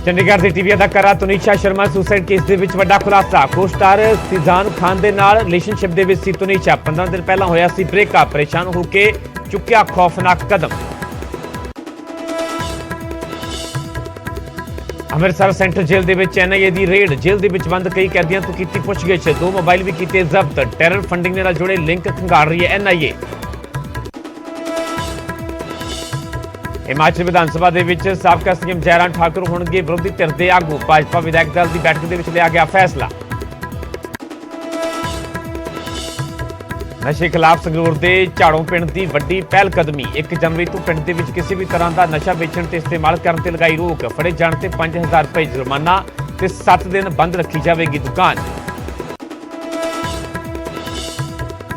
ਚੰਡੀਗੜ੍ਹ ਦੀ TV ਅਦਾਕਾਰਾ ਤੁਨੀਸ਼ਾ Sharma suicide case ਦੇ ਵਿੱਚ ਵੱਡਾ ਖੁਲਾਸਾ। ਕੋ-ਸਟਾਰ ਸਿਜ਼ਾਨ ਖਾਨ ਦੇ ਨਾਲ ਰਿਲੇਸ਼ਨਸ਼ਿਪ ਦੇ ਵਿੱਚ ਸੀ ਤੁਨੀਸ਼ਾ। 15 ਦਿਨ ਪਹਿਲਾਂ ਹੋਇਆ ਸੀ ਬ੍ਰੇਕਅਪ। ਪਰੇਸ਼ਾਨ ਹੋ ਕੇ ਚੁੱਕਿਆ ਖੌਫਨਾਕ ਕਦਮ। ਅੰਮ੍ਰਿਤਸਰ ਸੈਂਟਰਲ ਜੇਲ੍ਹ ਦੇ ਵਿੱਚ NIA ਦੀ ਰੇਡ। ਜੇਲ੍ਹ ਦੇ ਵਿੱਚ ਬੰਦ ਕਈ ਕੈਦੀਆਂ ਤੋਂ ਕੀਤੀ ਪੁੱਛਗਿੱਛ। 2 ਮੋਬਾਈਲ ਵੀ ਕੀਤੇ ਜ਼ਬਤ। ਟੈਰਰ ਫੰਡਿੰਗ ਨਾਲ ਜੁੜੇ ਲਿੰਕ ਖੰਗਾਲ ਰਹੀ ਹੈ NIA। ਹਿਮਾਚਲ ਵਿਧਾਨ ਸਭਾ ਦੇ ਵਿੱਚ ਸਾਬਕਾ CM ਜੈਰਾਮ ਠਾਕੁਰ ਹੋਣਗੇ ਵਿਰੋਧੀ ਧਿਰ ਦੇ ਆਗੂ। ਭਾਜਪਾ ਵਿਧਾਇਕ ਦਲ ਦੀ ਬੈਠਕ ਦੇ ਵਿੱਚ ਲਿਆ ਗਿਆ ਫੈਸਲਾ। ਨਸ਼ੇ ਖਿਲਾਫ ਸੰਗਰੂਰ ਦੇ ਝਾੜੋਂ ਪਿੰਡ ਦੀ ਵੱਡੀ ਪਹਿਲ ਕਦਮੀ। 1 ਜਨਵਰੀ ਤੋਂ ਪਿੰਡ ਦੇ ਵਿੱਚ ਕਿਸੇ ਵੀ ਤਰ੍ਹਾਂ ਦਾ ਨਸ਼ਾ ਵੇਚਣ ਤੇ ਇਸਤੇਮਾਲ ਕਰਨ ਤੇ ਲਗਾਈ ਰੋਕ। ਫੜੇ ਜਾਣ ਤੇ 5000 ਰੁਪਏ ਜੁਰਮਾਨਾ ਤੇ 7 ਦਿਨ ਬੰਦ ਰੱਖੀ ਜਾਵੇਗੀ ਦੁਕਾਨ।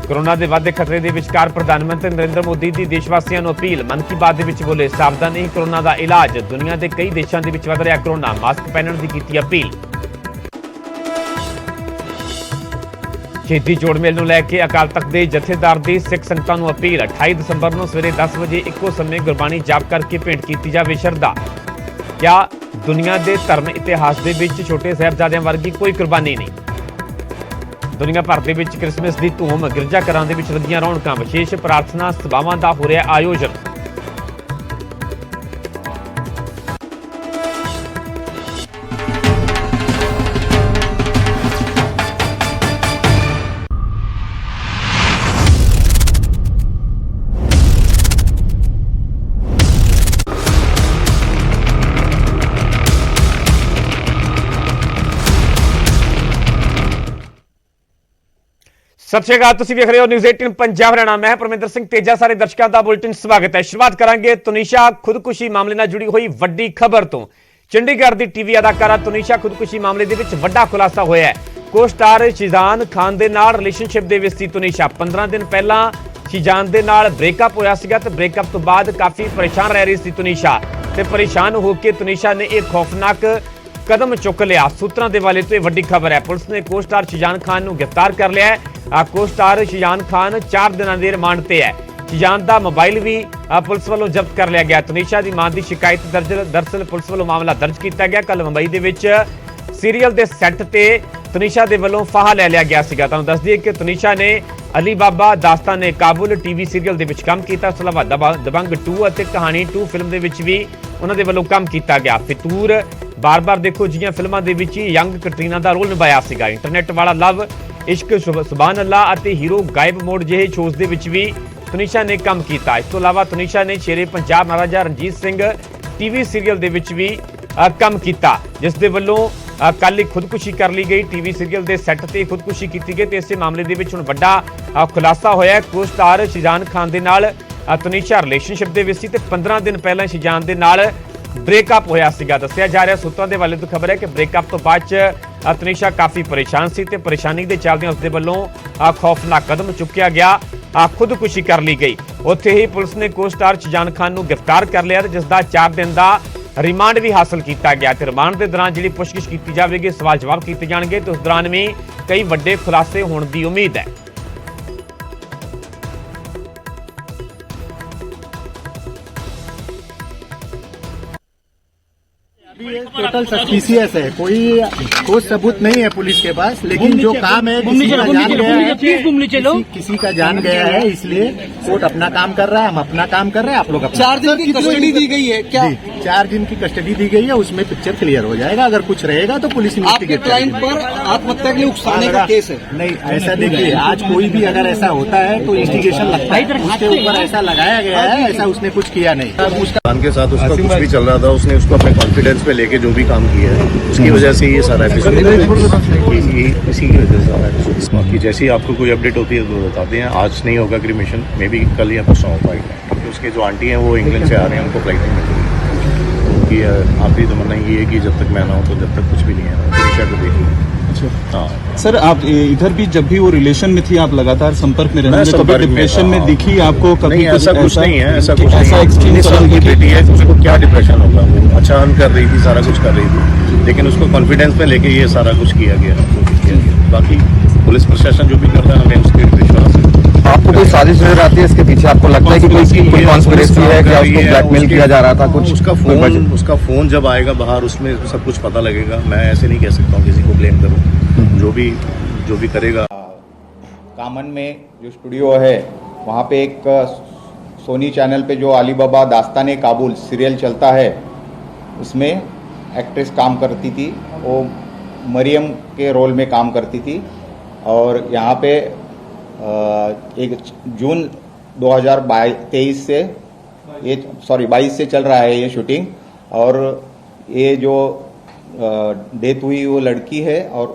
ਕੋਰੋਨਾ ਦੇ ਵੱਧਦੇ ਖਤਰੇ ਦੇ ਵਿਚਕਾਰ ਪ੍ਰਧਾਨ ਮੰਤਰੀ ਨਰਿੰਦਰ ਮੋਦੀ ਦੀ ਦੇਸ਼ ਵਾਸੀਆਂ ਨੂੰ ਅਪੀਲ। ਮਨ ਕੀ ਬਾਤ ਦੇ ਵਿੱਚ ਬੋਲੇ, ਸਾਵਧਾਨ ਨਹੀਂ ਕੋਰੋਨਾ ਦਾ ਇਲਾਜ। ਦੁਨੀਆ ਦੇ ਕਈ ਦੇਸ਼ਾਂ ਦੇ ਵਿੱਚ ਵੱਧ ਰਿਹਾ ਕੋਰੋਨਾ। ਮਾਸਕ ਪਹਿਨਣ ਦੀ ਕੀਤੀ ਅਪੀਲ। ਸ਼ਹੀਦੀ ਜੋੜ ਮੇਲ ਨੂੰ ਲੈ ਕੇ ਅਕਾਲ ਤਖਤ ਦੇ ਜਥੇਦਾਰ ਦੀ ਸਿੱਖ ਸੰਗਤਾਂ ਨੂੰ ਅਪੀਲ। 28 ਦਸੰਬਰ ਨੂੰ ਸਵੇਰੇ 10 ਵਜੇ ਇੱਕੋ ਸਮੇਂ ਗੁਰਬਾਣੀ ਜਾਪ ਕਰਕੇ ਭੇਂਟ ਕੀਤੀ ਜਾਵੇ ਸ਼ਰਧਾ। ਕਿਆ ਦੁਨੀਆ ਦੇ ਧਰਮ ਇਤਿਹਾਸ ਦੇ ਵਿੱਚ ਛੋਟੇ ਸਾਹਿਬਜ਼ਾਦਿਆਂ ਵਰਗੀ ਕੋਈ ਕੁਰਬਾਨੀ ਨਹੀਂ। ਦੁਨੀਆ ਭਰ ਦੇ ਵਿੱਚ ਕ੍ਰਿਸਮਸ ਦੀ ਧੂਮ। ਗਿਰਜਾ ਘਰਾਂ ਦੇ ਵਿੱਚ ਲੱਗੀਆਂ ਰੌਣਕਾਂ। ਵਿਸ਼ੇਸ਼ ਪ੍ਰਾਰਥਨਾ ਸਭਾਵਾਂ ਦਾ ਹੋ ਰਿਹਾ ਆਯੋਜਨ। ਸਤਿ ਸ਼੍ਰੀ ਅਕਾਲ, ਤੁਸੀਂ ਵੇਖ ਰਹੇ ਹੋ ਨਿਊਜ਼ 18 ਪੰਜਾਬ ਹਰਿਆਣਾ। ਮੈਂ ਪਰਮਿੰਦਰ ਸਿੰਘ ਤੇਜਾ। ਸਾਰੇ ਦਰਸ਼ਕਾਂ ਦਾ ਬੁਲੇਟਿਨ ਸਵਾਗਤ ਹੈ। ਸ਼ੁਰੂਆਤ ਕਰਾਂਗੇ ਤੁਨੀਸ਼ਾ ਖੁਦਕੁਸ਼ੀ ਮਾਮਲੇ ਨਾਲ ਜੁੜੀ ਹੋਈ ਵੱਡੀ ਖਬਰ ਤੋਂ। ਚੰਡੀਗੜ੍ਹ ਦੀ ਟੀਵੀ ਅਦਾਕਾਰਾ ਤੁਨੀਸ਼ਾ ਖੁਦਕੁਸ਼ੀ ਮਾਮਲੇ ਦੇ ਵਿੱਚ ਵੱਡਾ ਖੁਲਾਸਾ ਹੋਇਆ ਹੈ। ਕੋ-ਸਟਾਰ ਸ਼ਿਜ਼ਾਨ ਖਾਨ ਦੇ ਨਾਲ ਰਿਲੇਸ਼ਨਸ਼ਿਪ ਦੇ ਵਿੱਚ ਸੀ ਤੁਨੀਸ਼ਾ। 15 ਦਿਨ ਪਹਿਲਾਂ ਸ਼ਿਜ਼ਾਨ ਦੇ ਨਾਲ ਬ੍ਰੇਕਅਪ ਹੋਇਆ ਸੀਗਾ ਤੇ ਬ੍ਰੇਕਅਪ ਤੋਂ ਬਾਅਦ ਕਾਫੀ ਪਰੇਸ਼ਾਨ ਰਹਿ ਰਹੀ ਸੀ ਤੁਨੀਸ਼ਾ ਤੇ ਪਰੇਸ਼ਾਨ ਹੋ ਕੇ ਤੁਨੀਸ਼ਾ ਨੇ ਇਹ ਖੌਫਨਾਕ ਕਦਮ ਚੁੱਕ ਲਿਆ। ਸੂਤਰਾਂ ਦੇ ਵਾਲੇ ਤੋਂ ਇਹ ਵੱਡੀ ਖਬਰ ਹੈ। ਪੁਲਿਸ ਨੇ ਕੋ-ਸਟਾਰ ਸ਼ਿਜ਼ਾਨ ਖਾਨ ਨੂੰ ਗ੍ਰਿਫਤਾਰ ਕਰ ਲਿਆ ਹੈ। ਕੋ-ਸਟਾਰ ਸ਼ਿਜ਼ਾਨ ਖਾਨ 4 ਦਿਨਾਂ ਦੇ ਰਿਮਾਂਡ ਤੇ ਹੈ। ਸ਼ਿਜ਼ਾਨ ਦਾ ਮੋਬਾਈਲ ਵੀ ਪੁਲਿਸ ਵੱਲੋਂ ਜ਼ਬਤ ਕਰ ਲਿਆ ਗਿਆ। ਤੁਨੀਸ਼ਾ ਦੀ ਮਾਂ ਦੀ ਸ਼ਿਕਾਇਤ ਦਰਅਸਲ ਪੁਲਿਸ ਵੱਲੋਂ ਮਾਮਲਾ ਦਰਜ ਕੀਤਾ ਗਿਆ। ਕੱਲ ਮੁੰਬਈ ਦੇ ਵਿੱਚ ਸੀਰੀਅਲ ਦੇ ਸੈੱਟ ਤੇ ਤੁਨੀਸ਼ਾ ਦੇ ਵੱਲੋਂ ਫਾਹਾ ਲੈ ਲਿਆ ਗਿਆ ਸੀਗਾ। ਤੁਹਾਨੂੰ ਦੱਸ ਦਈਏ ਕਿ ਤੁਨੀਸ਼ਾ ਨੇ ਅਲੀ ਬਾਬਾ ਦਾਸਤਾਨੇ ਕਾਬੁਲ ਟੀਵੀ ਸੀਰੀਅਲ ਦੇ ਵਿੱਚ ਕੰਮ ਕੀਤਾ। ਇਸ ਤੋਂ ਇਲਾਵਾ ਦਬੰਗ 2 ਅਤੇ ਕਹਾਣੀ 2 ਫਿਲਮ ਦੇ ਵਿੱਚ ਵੀ ਉਹਨਾਂ ਦੇ ਵੱਲੋਂ ਕੰਮ ਕੀਤਾ ਗਿਆ। ਫਿਤੂਰ, ਬਾਰ-ਬਾਰ ਦੇਖੋ ਜੀਆਂ ਫਿਲਮਾਂ ਦੇ ਵਿੱਚ ਯੰਗ ਕੈਟਰੀਨਾ ਦਾ ਰੋਲ ਨਿਭਾਇਆ ਸੀਗਾ। ਇੰਟਰਨੈਟ ਵਾਲਾ ਲਵ, ਇਸ਼ਕ, ਸੁਭਾਨ ਅੱਲਾ ਅਤੇ ਹੀਰੋ ਗਾਇਬ ਮੋਡ ਜਿਹੇ ਸ਼ੋਜ਼ ਦੇ ਵਿੱਚ ਵੀ ਤੁਨੀਸ਼ਾ ਨੇ ਕੰਮ ਕੀਤਾ। ਇਸ ਤੋਂ ਇਲਾਵਾ ਤੁਨੀਸ਼ਾ ਨੇ ਸ਼ੇਰੇ ਪੰਜਾਬ ਮਹਾਰਾਜਾ ਰਣਜੀਤ ਸਿੰਘ ਟੀਵੀ ਸੀਰੀਅਲ ਦੇ ਵਿੱਚ ਵੀ ਕੰਮ ਕੀਤਾ, ਜਿਸ ਦੇ ਵੱਲੋਂ ਕੱਲ ਹੀ ਖੁਦਕੁਸ਼ੀ ਕਰ ਲਈ ਗਈ। ਟੀਵੀ ਸੀਰੀਅਲ ਦੇ ਸੈੱਟ ਤੇ ਖੁਦਕੁਸ਼ੀ ਕੀਤੀ ਗਈ ਤੇ ਇਸੇ ਮਾਮਲੇ ਦੇ ਵਿੱਚ ਹੁਣ ਵੱਡਾ ਖੁਲਾਸਾ ਹੋਇਆ। ਕੋ-ਸਟਾਰ ਸ਼ਿਜ਼ਾਨ ਖਾਨ ਦੇ ਨਾਲ ਤੁਨੀਸ਼ਾ ਰਿਲੇਸ਼ਨਸ਼ਿਪ ਦੇ ਵਿੱਚ ਸੀ ਤੇ 15 ਦਿਨ ਪਹਿਲਾਂ ਸ਼ਿਜ਼ਾਨ ਦੇ ਨਾਲ ਬ੍ਰੇਕਅਪ ਹੋਇਆ ਸੀਗਾ। ਦੱਸਿਆ ਜਾ ਰਿਹਾ ਸੂਤਰਾਂ ਦੇ ਵੱਲੋਂ ਤੋਂ ਖਬਰ ਹੈ ਕਿ ਬ੍ਰੇਕਅਪ ਤੋਂ ਬਾਅਦ ਚ ਤੁਨੀਸ਼ਾ ਕਾਫੀ ਪਰੇਸ਼ਾਨ ਸੀ ਤੇ ਪਰੇਸ਼ਾਨੀ ਦੇ ਚੱਲਦਿਆਂ ਉਸਦੇ ਵੱਲੋਂ ਖੌਫਨਾਕ ਕਦਮ ਚੁੱਕਿਆ ਗਿਆ। ਖੁਦਕੁਸ਼ੀ ਕਰ ਲਈ ਗਈ। ਉੱਥੇ ਹੀ ਪੁਲਿਸ ਨੇ ਕੋ-ਸਟਾਰ ਸ਼ਿਜ਼ਾਨ ਖਾਨ ਨੂੰ ਗ੍ਰਿਫਤਾਰ ਕਰ ਲਿਆ ਤੇ ਜਿਸ ਦਾ 4 ਦਿਨ ਦਾ ਰਿਮਾਂਡ ਵੀ ਹਾਸਲ ਕੀਤਾ ਗਿਆ ਤੇ ਰਿਮਾਂਡ ਦੇ ਦੌਰਾਨ ਜਿਹੜੀ ਪੁੱਛਗਿੱਛ ਕੀਤੀ ਜਾਵੇਗੀ, ਸਵਾਲ ਜਵਾਬ ਕੀਤੇ ਜਾਣਗੇ ਤੇ ਉਸ ਦੌਰਾਨ ਵੀ ਕਈ ਵੱਡੇ ਖੁਲਾਸੇ ਹੋਣ ਦੀ ਉਮੀਦ ਹੈ। टोटल सस्पिशियस है, कोई ठोस सबूत नहीं है पुलिस के पास, लेकिन जो काम है किसी का जान गया है, किसी का जान गया है, इसलिए कोर्ट अपना काम कर रहा है, हम अपना काम कर रहे हैं, आप लोग अपना। 4 दिन की कस्टडी दी गई है क्या? 4 दिन की कस्टडी दी गई है, उसमें पिक्चर क्लियर हो जाएगा। अगर कुछ रहेगा तो पुलिस इन्वेस्टिगेट करेगी। क्लाइंट पर आत्महत्या के लिए उकसाने का केस है? नहीं, ऐसा देखिए, आज कोई भी अगर ऐसा होता है तो इन्वेस्टिगेशन लगता है, उसके ऊपर ऐसा लगाया गया है, ऐसा उसने कुछ किया नहीं। के साथ उसका कुछ भी चल रहा था, उसने उसको अपने कॉन्फिडेंस पे लेके जो भी काम किया है उसकी वजह से ये सारा एपिसोड इसी की वजह से सारा एपिसोड। बाकी जैसे ही आपको कोई अपडेट होती है तो बताते हैं। आज नहीं होगा क्रिमेशन, मे बी कल या परसों हो पाएगा, क्योंकि उसके जो आंटी हैं वो इंग्लैंड से आ रहे हैं, उनको फ्लाइट नहीं मिलेगी। तो उनकी आखिरी तमन्ना ये है कि जब तक मैं ना हूँ तो जब तक कुछ भी नहीं है तुनीशा को देखिए। हाँ सर, आप इधर भी जब भी वो रिलेशन में थी आप लगातार संपर्क में रहने, कभी डिप्रेशन में दिखी आपको? कभी नहीं, ऐसा कुछ नहीं है, ऐसा कुछ नहीं है। 19 साल की बेटी है, उसको क्या डिप्रेशन होगा? वो अच्छा अर्न कर रही थी, सारा कुछ कर रही थी, लेकिन उसको कॉन्फिडेंस में लेके ये सारा कुछ किया गया। बाकी पुलिस प्रशासन जो भी करता है हमें उसके विश्वास है। आपको कोई साजिश नजर आती है इसके पीछे? आपको लगता है कि कोई कॉन्स्पिरेसी है, क्या उसको ब्लैकमेल किया जा रहा था कुछ? उसका फोन जब आएगा बाहर उसमें सब कुछ पता लगेगा। मैं ऐसे नहीं कह सकता हूँ किसी को ब्लेम करूँ। जो भी करेगा। कामन में जो स्टूडियो है वहाँ पे एक सोनी चैनल पे जो अली बाबा दास्तान काबुल सीरियल चलता है उसमें एक्ट्रेस काम करती थी, वो मरियम के रोल में काम करती थी। और यहाँ पे 1 जून 2023 से 22 से चल रहा है ये शूटिंग। और ये जो डेथ हुई वो लड़की है और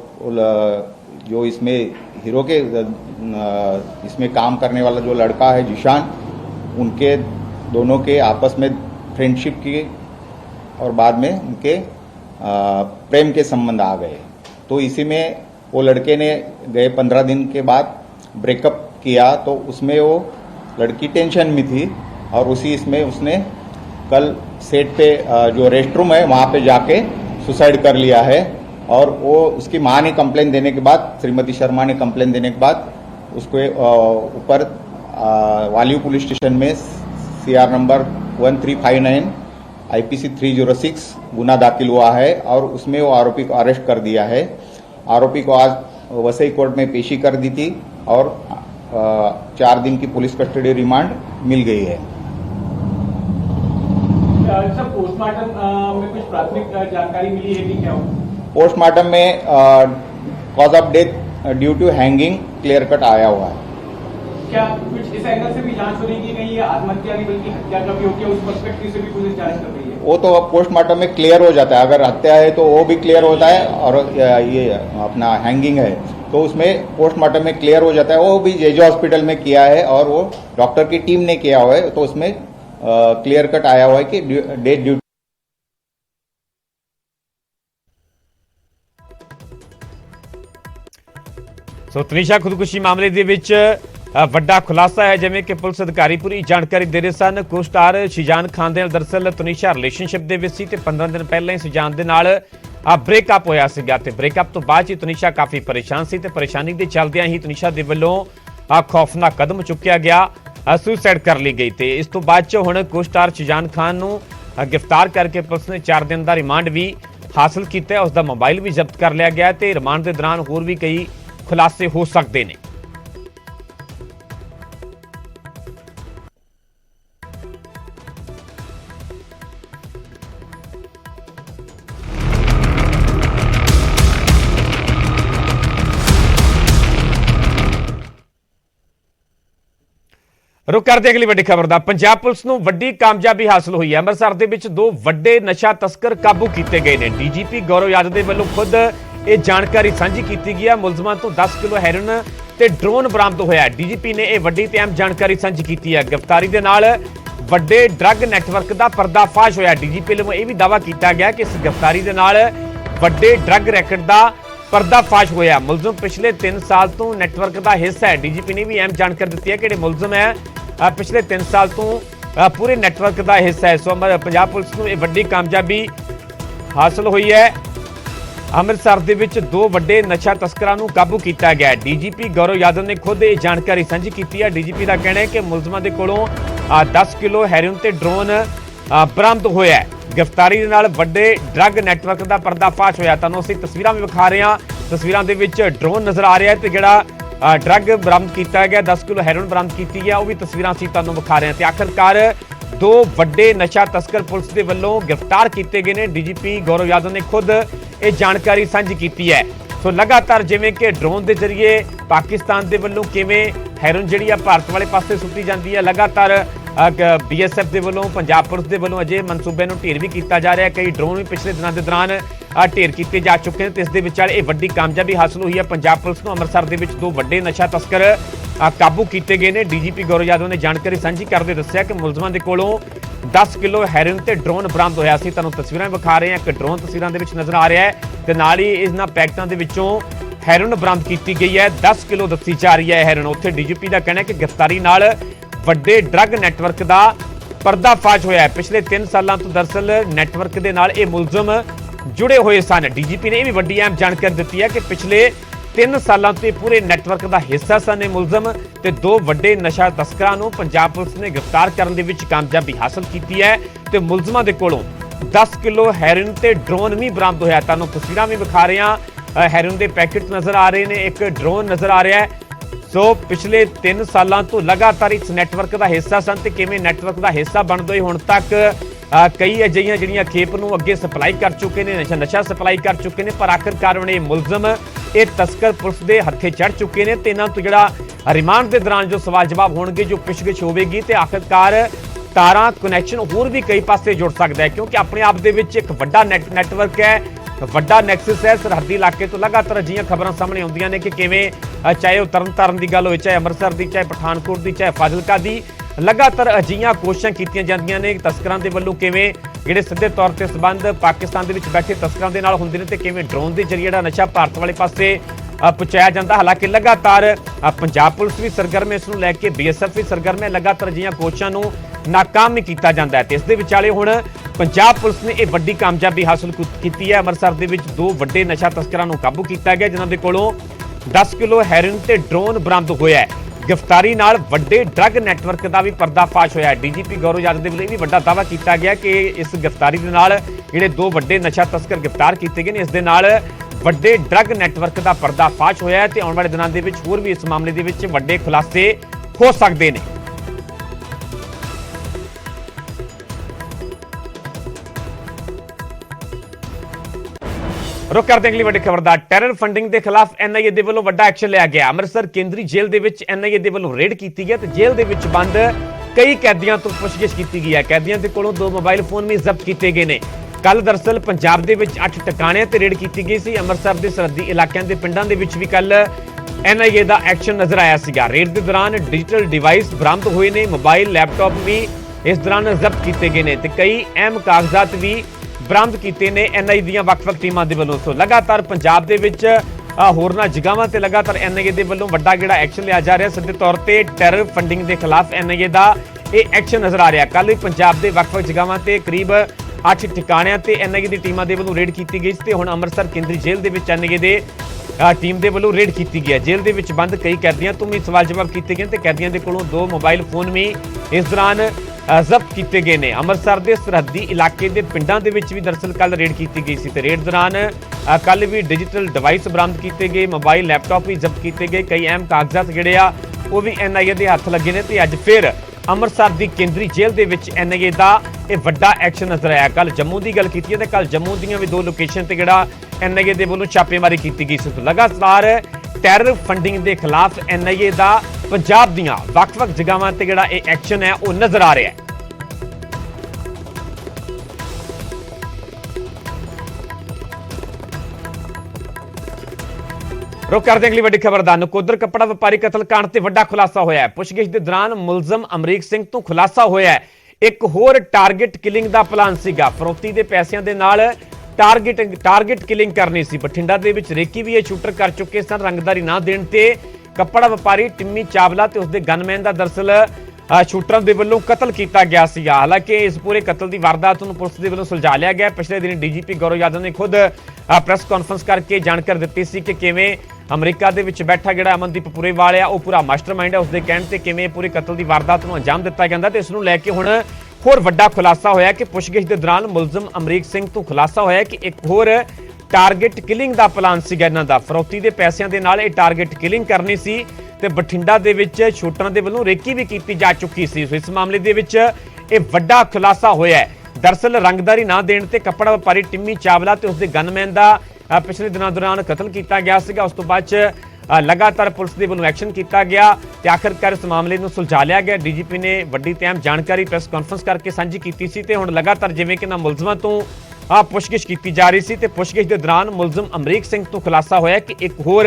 जो इसमें हीरो के इसमें काम करने वाला जो लड़का है जिशान, उनके दोनों के आपस में फ्रेंडशिप की और बाद में उनके प्रेम के संबंध आ गए। तो इसी में वो लड़के ने गए 15 दिन के बाद ब्रेकअप किया, तो उसमें वो लड़की टेंशन में थी और उसी इसमें उसने कल सेट पे जो रेस्ट रूम है वहाँ पे जाके सुसाइड कर लिया है। और वो उसकी माँ ने कंप्लेन देने के बाद, श्रीमती शर्मा ने कंप्लेन देने के बाद उसको ऊपर वालियो पुलिस स्टेशन में CR नंबर 1359 IPC 306 गुना दाखिल हुआ है और उसमें वो आरोपी को अरेस्ट कर दिया है। आरोपी को आज वसई कोर्ट में पेशी कर दी थी और 4 दिन की पुलिस कस्टडी रिमांड मिल गई है। सर, पोस्टमार्टम में कुछ प्राथमिक जानकारी मिली है कि क्या हो? पोस्टमार्टम में cause of death due to hanging clear cut आया हुआ है। क्या कुछ इस एंगल से भी जांच हो रही है कि कहीं ये आत्महत्या नहीं बल्कि हत्या का भी हो गया, उस पर्सपेक्टिव से भी पुलिस जांच कर रही है? वो तो पोस्टमार्टम में क्लियर हो जाता है, अगर हत्या है तो वो भी क्लियर होता है और ये अपना हैंगिंग है तो उसमें पोस्टमार्टम में क्लियर हो जाता है। वो भी जेजे हॉस्पिटल में किया है और वो डॉक्टर की टीम ने किया हुआ है, तो उसमें क्लियर कट आया हुआ है कि डेथ ड्यू। ਸੋ ਤਨੀਸ਼ਾ ਖੁਦਕੁਸ਼ੀ ਮਾਮਲੇ ਦੇ ਵਿੱਚ ਵੱਡਾ ਖੁਲਾਸਾ ਹੈ, ਜਿਵੇਂ ਕਿ ਪੁਲਿਸ ਅਧਿਕਾਰੀ ਪੂਰੀ ਜਾਣਕਾਰੀ ਦੇ ਰਹੇ ਸਨ। ਕੋ ਸਟਾਰ ਸ਼ਿਜਾਨ ਖਾਨ ਦੇ ਨਾਲ ਦਰਅਸਲ ਤਨੀਸ਼ਾ ਰਿਲੇਸ਼ਨਸ਼ਿਪ ਦੇ ਵਿੱਚ ਸੀ ਤੇ 15 ਦਿਨ ਪਹਿਲਾਂ ਹੀ ਸ਼ਿਜਾਨ ਦੇ ਨਾਲ ਬ੍ਰੇਕਅਪ ਹੋਇਆ ਸੀਗਾ ਤੇ ਬ੍ਰੇਕਅਪ ਤੋਂ ਬਾਅਦ ਹੀ ਤਨੀਸ਼ਾ ਕਾਫੀ ਪਰੇਸ਼ਾਨ ਸੀ ਤੇ ਪਰੇਸ਼ਾਨੀ ਦੇ ਚੱਲਦਿਆਂ ਹੀ ਤਨੀਸ਼ਾ ਦੇ ਵੱਲੋਂ ਖੌਫਨਾਕ ਕਦਮ ਚੁੱਕਿਆ ਗਿਆ, ਸੁਸਾਈਡ ਕਰ ਲਈ ਗਈ ਤੇ ਇਸ ਤੋਂ ਬਾਅਦ ਚ ਹੁਣ ਕੋ ਸਟਾਰ ਸ਼ਿਜਾਨ ਖਾਨ ਨੂੰ गिरफ्तार करके पुलिस ने 4 दिन का रिमांड भी हासिल किया, उसका मोबाइल भी जब्त कर लिया गया तो रिमांड के दौरान होर भी कई खुलासे हो सकते हैं। रुक करते अगली वड्डी खबर दा। पंजाब पुलिस नूं वड्डी कामयाबी हासिल हुई है। अमृतसर दे विच 2 वड्डे नशा तस्कर काबू किए गए हैं। डीजीपी गौरव यादव के वल्लों खुद ये जानकारी सांझी की गई है। मुलजमां तो 10 किलो हैरोइन ते ड्रोन बरामद होया। डीजीपी ने यह वड्डी ते अहम जानकारी सांझी की है। गिरफ्तारी दे नाल वड्डे ड्रग नैटवर्क का पर्दाफाश होया। डीजीपी वल्लों यह भी दावा किया गया कि इस गिरफ्तारी दे नाल वड्डे ड्रग रैकेट का पर्दाफाश होया। मुलजम पिछले 3 साल तो नैटवर्क का हिस्सा है। डीजीपी ने भी अहम जानकारी दी है कि मुलजम है पिछले 3 साल तो पूरे नैटवर्क का हिस्सा है। सो पंजाब पुलिस को यह वड्डी कामयाबी हासिल हुई है। अमृतसर दे विच 2 वड्डे नशा तस्करां नूं काबू किया गया है। डीजीपी गौरव यादव ने खुद ये जानकारी साझी की है। डीजीपी का कहना है कि मुलजमां दे कोलों 10 किलो हैरोइन ते ड्रोन बरामद होया है। गिरफ्तारी दे नाल वड्डे ड्रग नैटवर्क का पर्दाफाश होया। तुहानूं असीं तस्वीरां भी विखा रहे हैं। तस्वीरां दे विच ड्रोन नज़र आ रहा है ते जिहड़ा ड्रग बरामद किया गया, 10 किलो हैरोइन बरामद की है, वह भी तस्वीरां असीं तुहानूं विखा रहे हैं। आखिरकार 2 वड्डे नशा तस्कर पुलिस के वल्लों गिरफ्तार किए गए हैं। डीजीपी गौरव यादव ने खुद ये जानकारी साझी की है। सो लगातार जिवें कि ड्रोन के जरिए पाकिस्तान के वल्लों किवें हैरोइन जिहड़ी भारत वाले पासे सुट्टी जाती है, लगातार BSF के वल्लों पंजाब पुलिस के वल्लों अजे मनसूबे नूं ढेर भी किया जा रहा है। कई ड्रोन भी पिछले दिनों के दौरान ढेर किए जा चुके हैं। तो इस दे विचार ये वड्डी कामयाबी हासिल हुई है। पंजाब पुलिस को अमृतसर के 2 वड्डे नशा तस्कर काबू किए गए हैं। डीजीपी गौरव यादव ने जानकारी साझी करते दस्सिया कि मुलजमां दे कोलों 10 किलो हैरोइन ते ड्रोन बरामद होया सी। तुहानूं तस्वीरां विखा रहे हैं। एक ड्रोन तस्वीरां दे विच नज़र आ रहा है ते नाल ही इन्हां पैकेटां दे विचों हैरोइन बरामद की गई है। 10 किलो दस्सी जा रही है हैरोइन। उत्थे डीजीपी का कहना है कि गिरफ्तारी नाल वड्डे ड्रग नैटवर्क का पर्दाफाश होया है। पिछले 3 सालों तो दरअसल नैटवर्क के नाल ये मुलजम जुड़े हुए सन। डीजीपी ने यह भी वड्डी अहम जानकारी दी है कि पिछले 3 ਸਾਲਾਂ ਤੋਂ ਪੂਰੇ ਨੈਟਵਰਕ ਦਾ ਹਿੱਸਾ ਸਨ ਇਹ ਮੁਲਜ਼ਮ ਤੇ 2 ਵੱਡੇ ਨਸ਼ਾ ਤਸਕਰਾਂ ਨੂੰ ਪੰਜਾਬ ਪੁਲਿਸ ਨੇ ਗ੍ਰਿਫਤਾਰ ਕਰਨ ਦੇ ਵਿੱਚ ਕਾਮਯਾਬੀ ਹਾਸਲ ਕੀਤੀ ਹੈ ਤੇ ਮੁਲਜ਼ਮਾਂ ਦੇ ਕੋਲੋਂ 10 ਕਿਲੋ ਹੈਰੋਇਨ ਤੇ ਡਰੋਨ ਵੀ ਬਰਾਮਦ ਹੋਇਆ। ਤੁਹਾਨੂੰ ਤਸਵੀਰਾਂ ਵੀ ਵਿਖਾ ਰਹੇ ਹਾਂ। ਹੈਰੋਇਨ ਦੇ ਪੈਕੇਟ ਨਜ਼ਰ ਆ ਰਹੇ ਨੇ, ਇੱਕ ਡਰੋਨ ਨਜ਼ਰ ਆ ਰਿਹਾ ਹੈ। ਸੋ ਪਿਛਲੇ 3 ਸਾਲਾਂ ਤੋਂ ਲਗਾਤਾਰ ਇਸ ਨੈਟਵਰਕ ਦਾ ਹਿੱਸਾ ਸਨ ਤੇ ਕਿਵੇਂ ਨੈਟਵਰਕ ਦਾ ਹਿੱਸਾ ਬਣਦੇ ਹੋਏ ਹੁਣ ਤੱਕ ਕਈ ਅਜਿਹੀਆਂ ਜਿਹੜੀਆਂ ਖੇਪ ਨੂੰ ਅੱਗੇ ਸਪਲਾਈ ਕਰ ਚੁੱਕੇ ਨੇ, ਨਸ਼ਾ ਸਪਲਾਈ ਕਰ ਚੁੱਕੇ ਨੇ, ਪਰ ਆਖਿਰਕਾਰ ਹੁਣ ਇਹ ਮੁਲਜ਼ਮ ਇਹ ਤਸਕਰ ਪੁਲਿਸ ਦੇ ਹੱਥੇ ਚੜ ਚੁੱਕੇ ਨੇ ਤੇ ਇਹਨਾਂ ਤੋਂ ਜਿਹੜਾ ਰਿਮਾਂਡ ਦੇ ਦੌਰਾਨ ਜੋ ਸਵਾਲ ਜਵਾਬ ਹੋਣਗੇ, ਜੋ ਪੁੱਛਗਿੱਛ ਹੋਵੇਗੀ ਤੇ ਆਖਿਰਕਾਰ ਤਾਰਾਂ ਕਨੈਕਸ਼ਨ ਹੋਰ ਵੀ ਕਈ ਪਾਸੇ ਜੁੜ ਸਕਦਾ ਹੈ ਕਿਉਂਕਿ ਆਪਣੇ ਆਪ ਦੇ ਵਿੱਚ ਇੱਕ ਵੱਡਾ ਨੈਟਵਰਕ ਹੈ, ਵੱਡਾ ਨੈਕਸਸ ਹੈ। ਸਰਹੱਦੀ ਇਲਾਕੇ ਤੋਂ ਲਗਾਤਾਰ ਅਜਿਹੀਆਂ ਖਬਰਾਂ ਸਾਹਮਣੇ ਆਉਂਦੀਆਂ ਨੇ ਕਿ ਕਿਵੇਂ ਚਾਹੇ ਉਹ ਤਰਨਤਾਰਨ ਦੀ ਗੱਲ ਹੋਵੇ, ਚਾਹੇ ਅੰਮ੍ਰਿਤਸਰ ਦੀ, ਚਾਹੇ ਪਠਾਨਕੋਟ ਦੀ, ਚਾਹੇ ਫਾਜ਼ਿਲਕਾ ਦੀ, ਲਗਾਤਾਰ ਅਜਿਹੀਆਂ ਕੋਸ਼ਿਸ਼ਾਂ ਕੀਤੀਆਂ ਜਾਂਦੀਆਂ ਨੇ ਤਸਕਰਾਂ ਦੇ ਵੱਲੋਂ ਕਿਵੇਂ ਜਿਹੜੇ ਸਿੱਧੇ ਤੌਰ ਤੇ ਸਬੰਧ ਪਾਕਿਸਤਾਨ ਦੇ ਵਿੱਚ ਬੈਠੇ ਤਸਕਰਾਂ ਦੇ ਨਾਲ ਹੁੰਦੇ ਨੇ ਤੇ ਕਿਵੇਂ ਡਰੋਨ ਦੇ ਜ਼ਰੀਏ ਜਿਹੜਾ ਨਸ਼ਾ ਭਾਰਤ ਵਾਲੇ ਪਾਸੇ ਪਹੁੰਚਾਇਆ ਜਾਂਦਾ। ਹਾਲਾਂਕਿ ਲਗਾਤਾਰ ਪੰਜਾਬ ਪੁਲਿਸ ਵੀ ਸਰਗਰਮ ਹੈ, ਇਸ ਨੂੰ ਲੈ ਕੇ BSF ਵੀ ਸਰਗਰਮ ਹੈ। ਲਗਾਤਾਰ ਅਜਿਹੀਆਂ ਕੋਸ਼ਿਸ਼ਾਂ ਨੂੰ ਨਾਕਾਮ ਵੀ ਕੀਤਾ ਜਾਂਦਾ ਹੈ ਤੇ ਇਸ ਦੇ ਵਿਚਾਲੇ ਹੁਣ ਪੰਜਾਬ ਪੁਲਿਸ ਨੇ ਇਹ ਵੱਡੀ ਕਾਮਯਾਬੀ ਹਾਸਲ ਕੀਤੀ ਹੈ। ਅੰਮ੍ਰਿਤਸਰ ਦੇ ਵਿੱਚ 2 ਵੱਡੇ ਨਸ਼ਾ ਤਸਕਰਾਂ ਨੂੰ ਕਾਬੂ ਕੀਤਾ ਗਿਆ ਜਿਨ੍ਹਾਂ ਦੇ ਕੋਲੋਂ 10 ਕਿਲੋ ਹੈਰੋਇਨ ਤੇ ਡਰੋਨ ਬਰਾਮਦ ਹੋਇਆ ਹੈ। ਗ੍ਰਿਫਤਾਰੀ ਨਾਲ ਵੱਡੇ ਡਰੱਗ ਨੈਟਵਰਕ ਦਾ ਵੀ ਪਰਦਾਫਾਸ਼ ਹੋਇਆ ਹੈ। DGP ਗੌਰਵ ਯਾਦਵ ਦੇ ਵੱਲੋਂ ਇਹ ਵੀ ਵੱਡਾ ਦਾਅਵਾ ਕੀਤਾ ਗਿਆ ਕਿ ਇਸ ਗ੍ਰਿਫਤਾਰੀ ਦੇ ਨਾਲ ਜਿਹੜੇ 2 ਵੱਡੇ ਨਸ਼ਾ ਤਸਕਰ ਗ੍ਰਿਫਤਾਰ ਕੀਤੇ ਗਏ ਨੇ, ਇਸ ਦੇ ਨਾਲ ਵੱਡੇ ਡਰੱਗ ਨੈਟਵਰਕ ਦਾ ਪਰਦਾਫਾਸ਼ ਹੋਇਆ ਹੈ ਤੇ ਆਉਣ ਵਾਲੇ ਦਿਨਾਂ ਦੇ ਵਿੱਚ ਹੋਰ ਵੀ ਇਸ ਮਾਮਲੇ ਦੇ ਵਿੱਚ ਵੱਡੇ ਖੁਲਾਸੇ ਹੋ ਸਕਦੇ ਨੇ। रुक करते अगली वड्डी खबर दा टैरर फंडिंग के खिलाफ NIA दे वल्लों वड्डा एक्शन लिया गया। अमृतसर केंद्री जेल दे विच NIA दे वल्लों रेड की गई ते जेल दे विच बंद कई कैदियों तो पुछगिछ की गई है। कैदियों के कोलों 2 मोबाइल फोन भी जब्त किए गए ने। कल दरअसल पंजाब दे विच 8 टिकाणियां ते रेड की गई सी। अमृतसर के सरहदी इलाकों के पिंडां दे विच भी कल NIA का एक्शन नजर आया सीगा। रेड के दौरान डिजिटल डिवाइस बरामद हुए ने, मोबाइल लैपटॉप भी इस दौरान जब्त किए गए ने ते कई अहम कागजात भी बरामद किए ने NIA ਦੀਆਂ ਵੱਖ-ਵੱਖ ਟੀਮਾਂ ਦੇ ਵੱਲੋਂ। ਸੋ ਲਗਾਤਾਰ ਪੰਜਾਬ ਦੇ ਵਿੱਚ ਹੋਰਨਾਂ ਜਗ੍ਹਾਵਾਂ ਤੇ ਲਗਾਤਾਰ NIA ਦੇ ਵੱਲੋਂ ਵੱਡਾ ਜਿਹੜਾ ਐਕਸ਼ਨ ਲਿਆ ਜਾ ਰਿਹਾ। ਸਿੱਧੇ ਤੌਰ ਤੇ ਟੈਰਰ ਫੰਡਿੰਗ ਦੇ ਖਿਲਾਫ NIA ਦਾ ਇਹ ਐਕਸ਼ਨ ਨਜ਼ਰ ਆ ਰਿਹਾ। ਕੱਲ ਵੀ ਪੰਜਾਬ ਦੇ ਵੱਖ-ਵੱਖ ਜਗ੍ਹਾਵਾਂ ਤੇ ਕਰੀਬ 8 ਟਿਕਾਣਿਆਂ ਤੇ NIA ਦੀ ਟੀਮਾਂ ਦੇ ਵੱਲੋਂ ਰੇਡ ਕੀਤੀ ਗਈ ਤੇ ਹੁਣ ਅੰਮ੍ਰਿਤਸਰ ਕੇਂਦਰੀ ਜੇਲ੍ਹ ਦੇ ਵਿੱਚ NIA ਦੇ ਟੀਮ ਦੇ ਵੱਲੋਂ ਰੇਡ ਕੀਤੀ ਗਈ ਹੈ। ਜੇਲ੍ਹ ਦੇ ਵਿੱਚ ਬੰਦ ਕਈ ਕੈਦੀਆਂ ਤੋਂ ਵੀ ਸਵਾਲ ਜਵਾਬ ਕੀਤੇ ਗਏ ਤੇ ਕੈਦੀਆਂ ਦੇ ਕੋਲੋਂ 2 ਮੋਬਾਈਲ ਫੋਨ ਵੀ ਇਸ ਦੌਰਾਨ ਜ਼ਬਤ ਕੀਤੇ ਗਏ ਨੇ। ਅੰਮ੍ਰਿਤਸਰ ਦੇ ਸਰਹੱਦੀ ਇਲਾਕੇ ਦੇ ਪਿੰਡਾਂ ਦੇ ਵਿੱਚ ਵੀ ਦਰਅਸਲ ਕੱਲ ਰੇਡ ਕੀਤੀ ਗਈ ਸੀ ਤੇ ਰੇਡ ਦੌਰਾਨ ਕੱਲ ਵੀ ਡਿਜੀਟਲ ਡਿਵਾਈਸ ਬਰਾਮਦ ਕੀਤੇ ਗਏ, ਮੋਬਾਈਲ ਲੈਪਟਾਪ ਵੀ ਜ਼ਬਤ ਕੀਤੇ ਗਏ, ਕਈ ਅਹਿਮ ਕਾਗਜ਼ਾਤ ਜਿਹੜੇ ਆ ਉਹ ਵੀ NIA ਦੇ ਹੱਥ ਲੱਗੇ ਨੇ ਤੇ ਅੱਜ ਫਿਰ ਅੰਮ੍ਰਿਤਸਰ ਦੀ ਕੇਂਦਰੀ ਜੇਲ੍ਹ ਦੇ ਵਿੱਚ NIA ਦਾ ਇਹ ਵੱਡਾ ਐਕਸ਼ਨ ਨਜ਼ਰ ਆਇਆ। ਕੱਲ ਜੰਮੂ ਦੀ ਗੱਲ ਕੀਤੀ ਹੈ ਤੇ ਕੱਲ ਜੰਮੂ ਦੀਆਂ ਵੀ 2 ਲੋਕੇਸ਼ਨ ਤੇ ਜਿਹੜਾ NIA ਦੇ ਵੱਲੋਂ ਛਾਪੇਮਾਰੀ ਕੀਤੀ ਗਈ ਸੀ। ਲਗਾਤਾਰ ਟੈਰਰ ਫੰਡਿੰਗ ਦੇ ਖਿਲਾਫ NIA ਦਾ ਪੰਜਾਬ ਦੀਆਂ ਵੱਖ-ਵੱਖ ਜਗ੍ਹਾਵਾਂ ਤੇ ਜਿਹੜਾ ਇਹ ਐਕਸ਼ਨ ਹੈ ਉਹ ਨਜ਼ਰ ਆ ਰਿਹਾ ਹੈ। रुक करते अगली वड्डी खबर दा नकोदर कपड़ा व्यापारी कतलकांड ते वड्डा खुलासा होया है। पुछगिछ दे दौरान मुलजम अमरीक सिंह तो खुलासा होया है एक होर टारगेट किलिंग दा प्लान सीगा। फरोती दे पैसिਆਂ ਦੇ ਨਾਲ टारगेट किलिंग करनी सी। बठिंडा दे विच रेकी भी ये शूटर कर चुके सन। रंगदारी ना देण ते कपड़ा व्यापारी टिम्मी चावला ते उसदे गनमैन दा दरअसल शूटरां दे वल्लों कतल किया गया सीगा। हालांकि इस पूरे कतल की वारदात नूं पुलिस दे वल्लों सुलझा लिया गया। पिछले दिन DGP गौरव यादव ने खुद प्रेस कॉन्फ्रेंस करके जानकारी दी सी कि किवें अमरीका दे विच बैठा जिहड़ा अमनदीप पुरेवाल है वो पूरा मास्टरमाइंड है। उसके कहण ते किवें पूरे कतल की वारदात नूं अंजाम दिता जांदा ते इस नूं लैके हुण होर वड्डा खुलासा होया कि पुछगिछ दे दौरान मुलजम अमरीक सिंह तो खुलासा होया कि एक होर टारगेट किलिंग दा प्लान सीगा इन्हां दा। फरौती दे पैसिਆਂ ਦੇ ਨਾਲ ਇਹ टारगेट किलिंग करनी सी ਤੇ ਬਠਿੰਡਾ ਦੇ ਵਿੱਚ ਸ਼ੂਟਰਾਂ ਦੇ ਵੱਲੋਂ ਰੇਕੀ ਵੀ ਕੀਤੀ ਜਾ ਚੁੱਕੀ ਸੀ। ਇਸ ਮਾਮਲੇ ਦੇ ਵਿੱਚ ਇਹ ਵੱਡਾ ਖੁਲਾਸਾ ਹੋਇਆ ਹੈ। ਦਰਅਸਲ ਰੰਗਦਾਰੀ ਨਾ ਦੇਣ ਤੇ ਕੱਪੜਾ ਵਪਾਰੀ ਟਿੰਮੀ ਚਾਵਲਾ ਤੇ ਉਸਦੇ ਗਨਮੈਨ ਦਾ ਪਿਛਲੇ ਦਿਨਾਂ ਦੌਰਾਨ ਕਤਲ ਕੀਤਾ ਗਿਆ ਸੀਗਾ। ਉਸ ਤੋਂ ਬਾਅਦ ਲਗਾਤਾਰ ਪੁਲਿਸ ਦੇ ਵੱਲੋਂ ਐਕਸ਼ਨ ਕੀਤਾ ਗਿਆ ਤੇ ਆਖਿਰਕਾਰ ਇਸ ਮਾਮਲੇ ਨੂੰ ਸੁਲਝਾ ਲਿਆ ਗਿਆ। DGP ਨੇ ਵੱਡੀ ਤੇ ਅਹਿਮ ਜਾਣਕਾਰੀ ਪ੍ਰੈਸ ਕਾਨਫਰੰਸ ਕਰਕੇ ਸਾਂਝੀ ਕੀਤੀ ਸੀ ਤੇ ਹੁਣ ਲਗਾਤਾਰ ਜਿਵੇਂ ਕਿ ਨਾ ਮੁਲਜ਼ਮਾਂ ਤੋਂ ਪੁੱਛਗਿੱਛ ਕੀਤੀ ਜਾ ਰਹੀ ਸੀ ਤੇ ਪੁੱਛਗਿੱਛ ਦੇ ਦੌਰਾਨ ਮੁਲਜ਼ਮ ਅਮਰੀਕ ਸਿੰਘ ਤੋਂ ਖੁਲਾਸਾ ਹੋਇਆ ਕਿ ਇੱਕ ਹੋਰ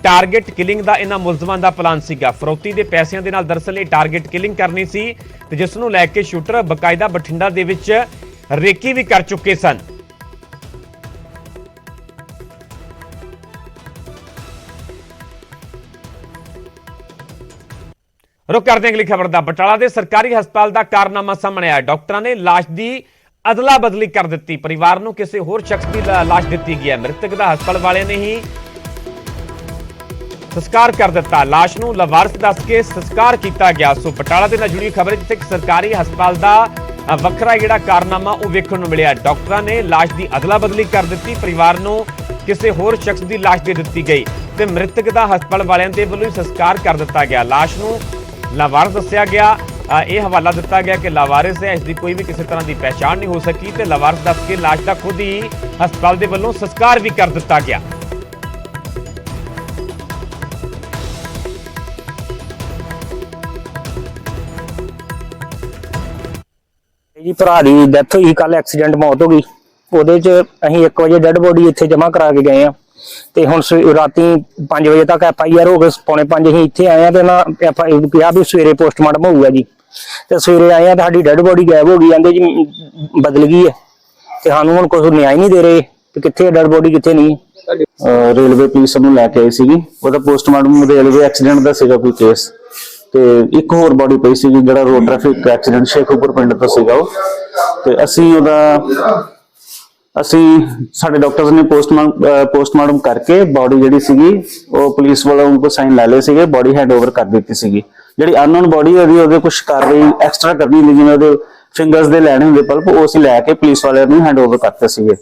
टारगेट किलिंग ਦਾ ਇਹਨਾਂ ਮੁਲਜ਼ਮਾਂ ਦਾ ਪਲਾਨ ਸੀਗਾ। ਫਰੌਤੀ ਦੇ ਪੈਸਿਆਂ ਦੇ ਨਾਲ ਦਰਅਸਲ ਇਹ टारगेट किलिंग ਕਰਨੀ ਸੀ ਤੇ ਜਿਸ ਨੂੰ ਲੈ ਕੇ ਸ਼ੂਟਰ ਬਕਾਇਦਾ ਬਠਿੰਡਾ ਦੇ ਵਿੱਚ ਰੇਕੀ ਵੀ ਕਰ ਚੁੱਕੇ ਸਨ। रुक करते हैं अगली खबर दा बटाला दे सरकारी हस्पताल का कारनामा सामने आया। डॉक्टरां ने लाश की अदला बदली कर दी। परिवार को किसी होर शख्स की लाश दी गई है। मृतक का हस्पताल वाले ने ही ਸੰਸਕਾਰ ਕਰ ਦਿੱਤਾ। ਲਾਸ਼ ਨੂੰ ਲਾਵਾਰਸ ਦੱਸ ਕੇ ਸੰਸਕਾਰ ਕੀਤਾ ਗਿਆ। ਸੋ ਬਟਾਲਾ ਦੇ ਨਾਲ ਜੁੜੀ ਖਬਰ ਜਿੱਥੇ ਇੱਕ ਸਰਕਾਰੀ ਹਸਪਤਾਲ ਦਾ ਵੱਖਰਾ ਜਿਹੜਾ ਕਾਰਨਾਮਾ ਉਹ ਵੇਖਣ ਨੂੰ ਮਿਲਿਆ। ਡਾਕਟਰਾਂ ਨੇ ਲਾਸ਼ ਦੀ ਅਦਲਾ ਬਦਲੀ ਕਰ ਦਿੱਤੀ। ਪਰਿਵਾਰ ਨੂੰ ਕਿਸੇ ਹੋਰ ਸ਼ਖਸ ਦੀ ਲਾਸ਼ ਦੇ ਦਿੱਤੀ ਗਈ ਤੇ ਮ੍ਰਿਤਕ ਦਾ ਹਸਪਤਾਲ ਵਾਲਿਆਂ ਦੇ ਵੱਲੋਂ ਹੀ ਸੰਸਕਾਰ ਕਰ ਦਿੱਤਾ ਗਿਆ। ਲਾਸ਼ ਨੂੰ ਲਾਵਾਰਸ ਦੱਸਿਆ ਗਿਆ। ਇਹ ਹਵਾਲਾ ਦਿੱਤਾ ਗਿਆ ਕਿ ਲਾਵਾਰਿਸ ਹੈ, ਇਸ ਦੀ ਕੋਈ ਵੀ ਕਿਸੇ ਤਰ੍ਹਾਂ ਦੀ ਪਹਿਚਾਣ ਨਹੀਂ ਹੋ ਸਕੀ ਤੇ ਲਾਵਾਰਸ ਦੱਸ ਕੇ ਲਾਸ਼ ਦਾ ਖੁਦ ਹੀ ਹਸਪਤਾਲ ਦੇ ਵੱਲੋਂ ਸੰਸਕਾਰ ਵੀ ਕਰ ਦਿੱਤਾ ਗਿਆ। ਜੀ ਭਰਾ ਦੀ ਡੈਥ ਹੋਈ ਕੱਲ, ਐਕਸੀਡੈਂਟ ਮੌਤ ਹੋ ਗਈ। ਉਹਦੇ ਚ ਅਸੀਂ 1 ਵਜੇ ਡੈੱਡ ਬੋਡੀ ਇੱਥੇ ਜਮ੍ਹਾਂ ਕਰਾ ਕੇ ਗਏ ਆ ਤੇ ਹੁਣ ਰਾਤੀ 5 ਵਜੇ ਤੱਕ FIR ਹੋ ਗਏ। 4:45 ਅਸੀਂ ਇੱਥੇ ਆਏ ਆ ਤੇ ਨਾ FIR ਕਿਹਾ ਵੀ ਸਵੇਰੇ ਪੋਸਟਮਾਰਟਮ ਹੋਊਗਾ ਜੀ। ਤੇ ਸਵੇਰੇ ਆਏ ਆ ਤੇ ਸਾਡੀ ਡੈੱਡ ਬੋਡੀ ਗਾਇਬ ਹੋ ਗਈ, ਕਹਿੰਦੇ ਜੀ ਬਦਲ ਗਈ ਹੈ ਤੇ ਸਾਨੂੰ ਹੁਣ ਕੁਝ ਨਿਆਂ ਹੀ ਨਹੀਂ ਦੇ ਰਹੇ ਕਿ ਕਿੱਥੇ ਡੈੱਡ ਬੋਡੀ ਕਿੱਥੇ ਨਹੀਂ। ਰੇਲਵੇ ਪੁਲਿਸ ਨੂੰ ਲੈ ਕੇ ਆਈ ਸੀਗੀ, ਉਹਦਾ ਪੋਸਟਮਾਰਟਮ ਰੇਲਵੇ ਐਕਸੀਡੈਂਟ ਦਾ ਸੀਗਾ ਕੋਈ ਕੇਸ, ਤੇ ਇੱਕ ਹੋਰ ਬੋਡੀ ਪਈ ਸੀਗੀ ਜਿਹੜਾ ਰੋਡ ਟ੍ਰੈਫਿਕ ਐਕਸੀਡੈਂਟ ਸ਼ੇਖੂਪੁਰ ਪਿੰਡ ਤੋਂ ਸੀਗਾ ਉਹ। ਤੇ ਅਸੀਂ ਸਾਡੇ ਡਾਕਟਰਸ ਨੇ ਪੋਸਟਮਾਰਟਮ ਕਰਕੇ ਬੋਡੀ ਜਿਹੜੀ ਸੀਗੀ ਉਹ ਪੁਲਿਸ ਵੱਲੋਂ ਕੋ ਸਾਈਨ ਲੈ ਲਏ ਸੀਗੇ, ਬੋਡੀ ਹੈਂਡਓਵਰ ਕਰ ਦਿੱਤੀ ਸੀਗੀ। ਜਿਹੜੀ ਅਨਨੋਨ ਬੋਡੀ ਉਹਦੇ ਕੁਝ ਕਾਰਵਾਈ ਐਕਸਟਰਾ ਕਰਨੀ ਹੁੰਦੀ, ਜਿਵੇਂ ਉਹਦੇ ਫਿੰਗਰਸ ਦੇ ਲੈਣੇ ਹੁੰਦੇ ਪਲਪ, ਉਹ ਅਸੀਂ ਲੈ ਕੇ ਪੁਲਿਸ ਵਾਲਿਆਂ ਨੂੰ ਹੈਂਡਓਵਰ ਕਰਤੇ ਸੀਗੇ।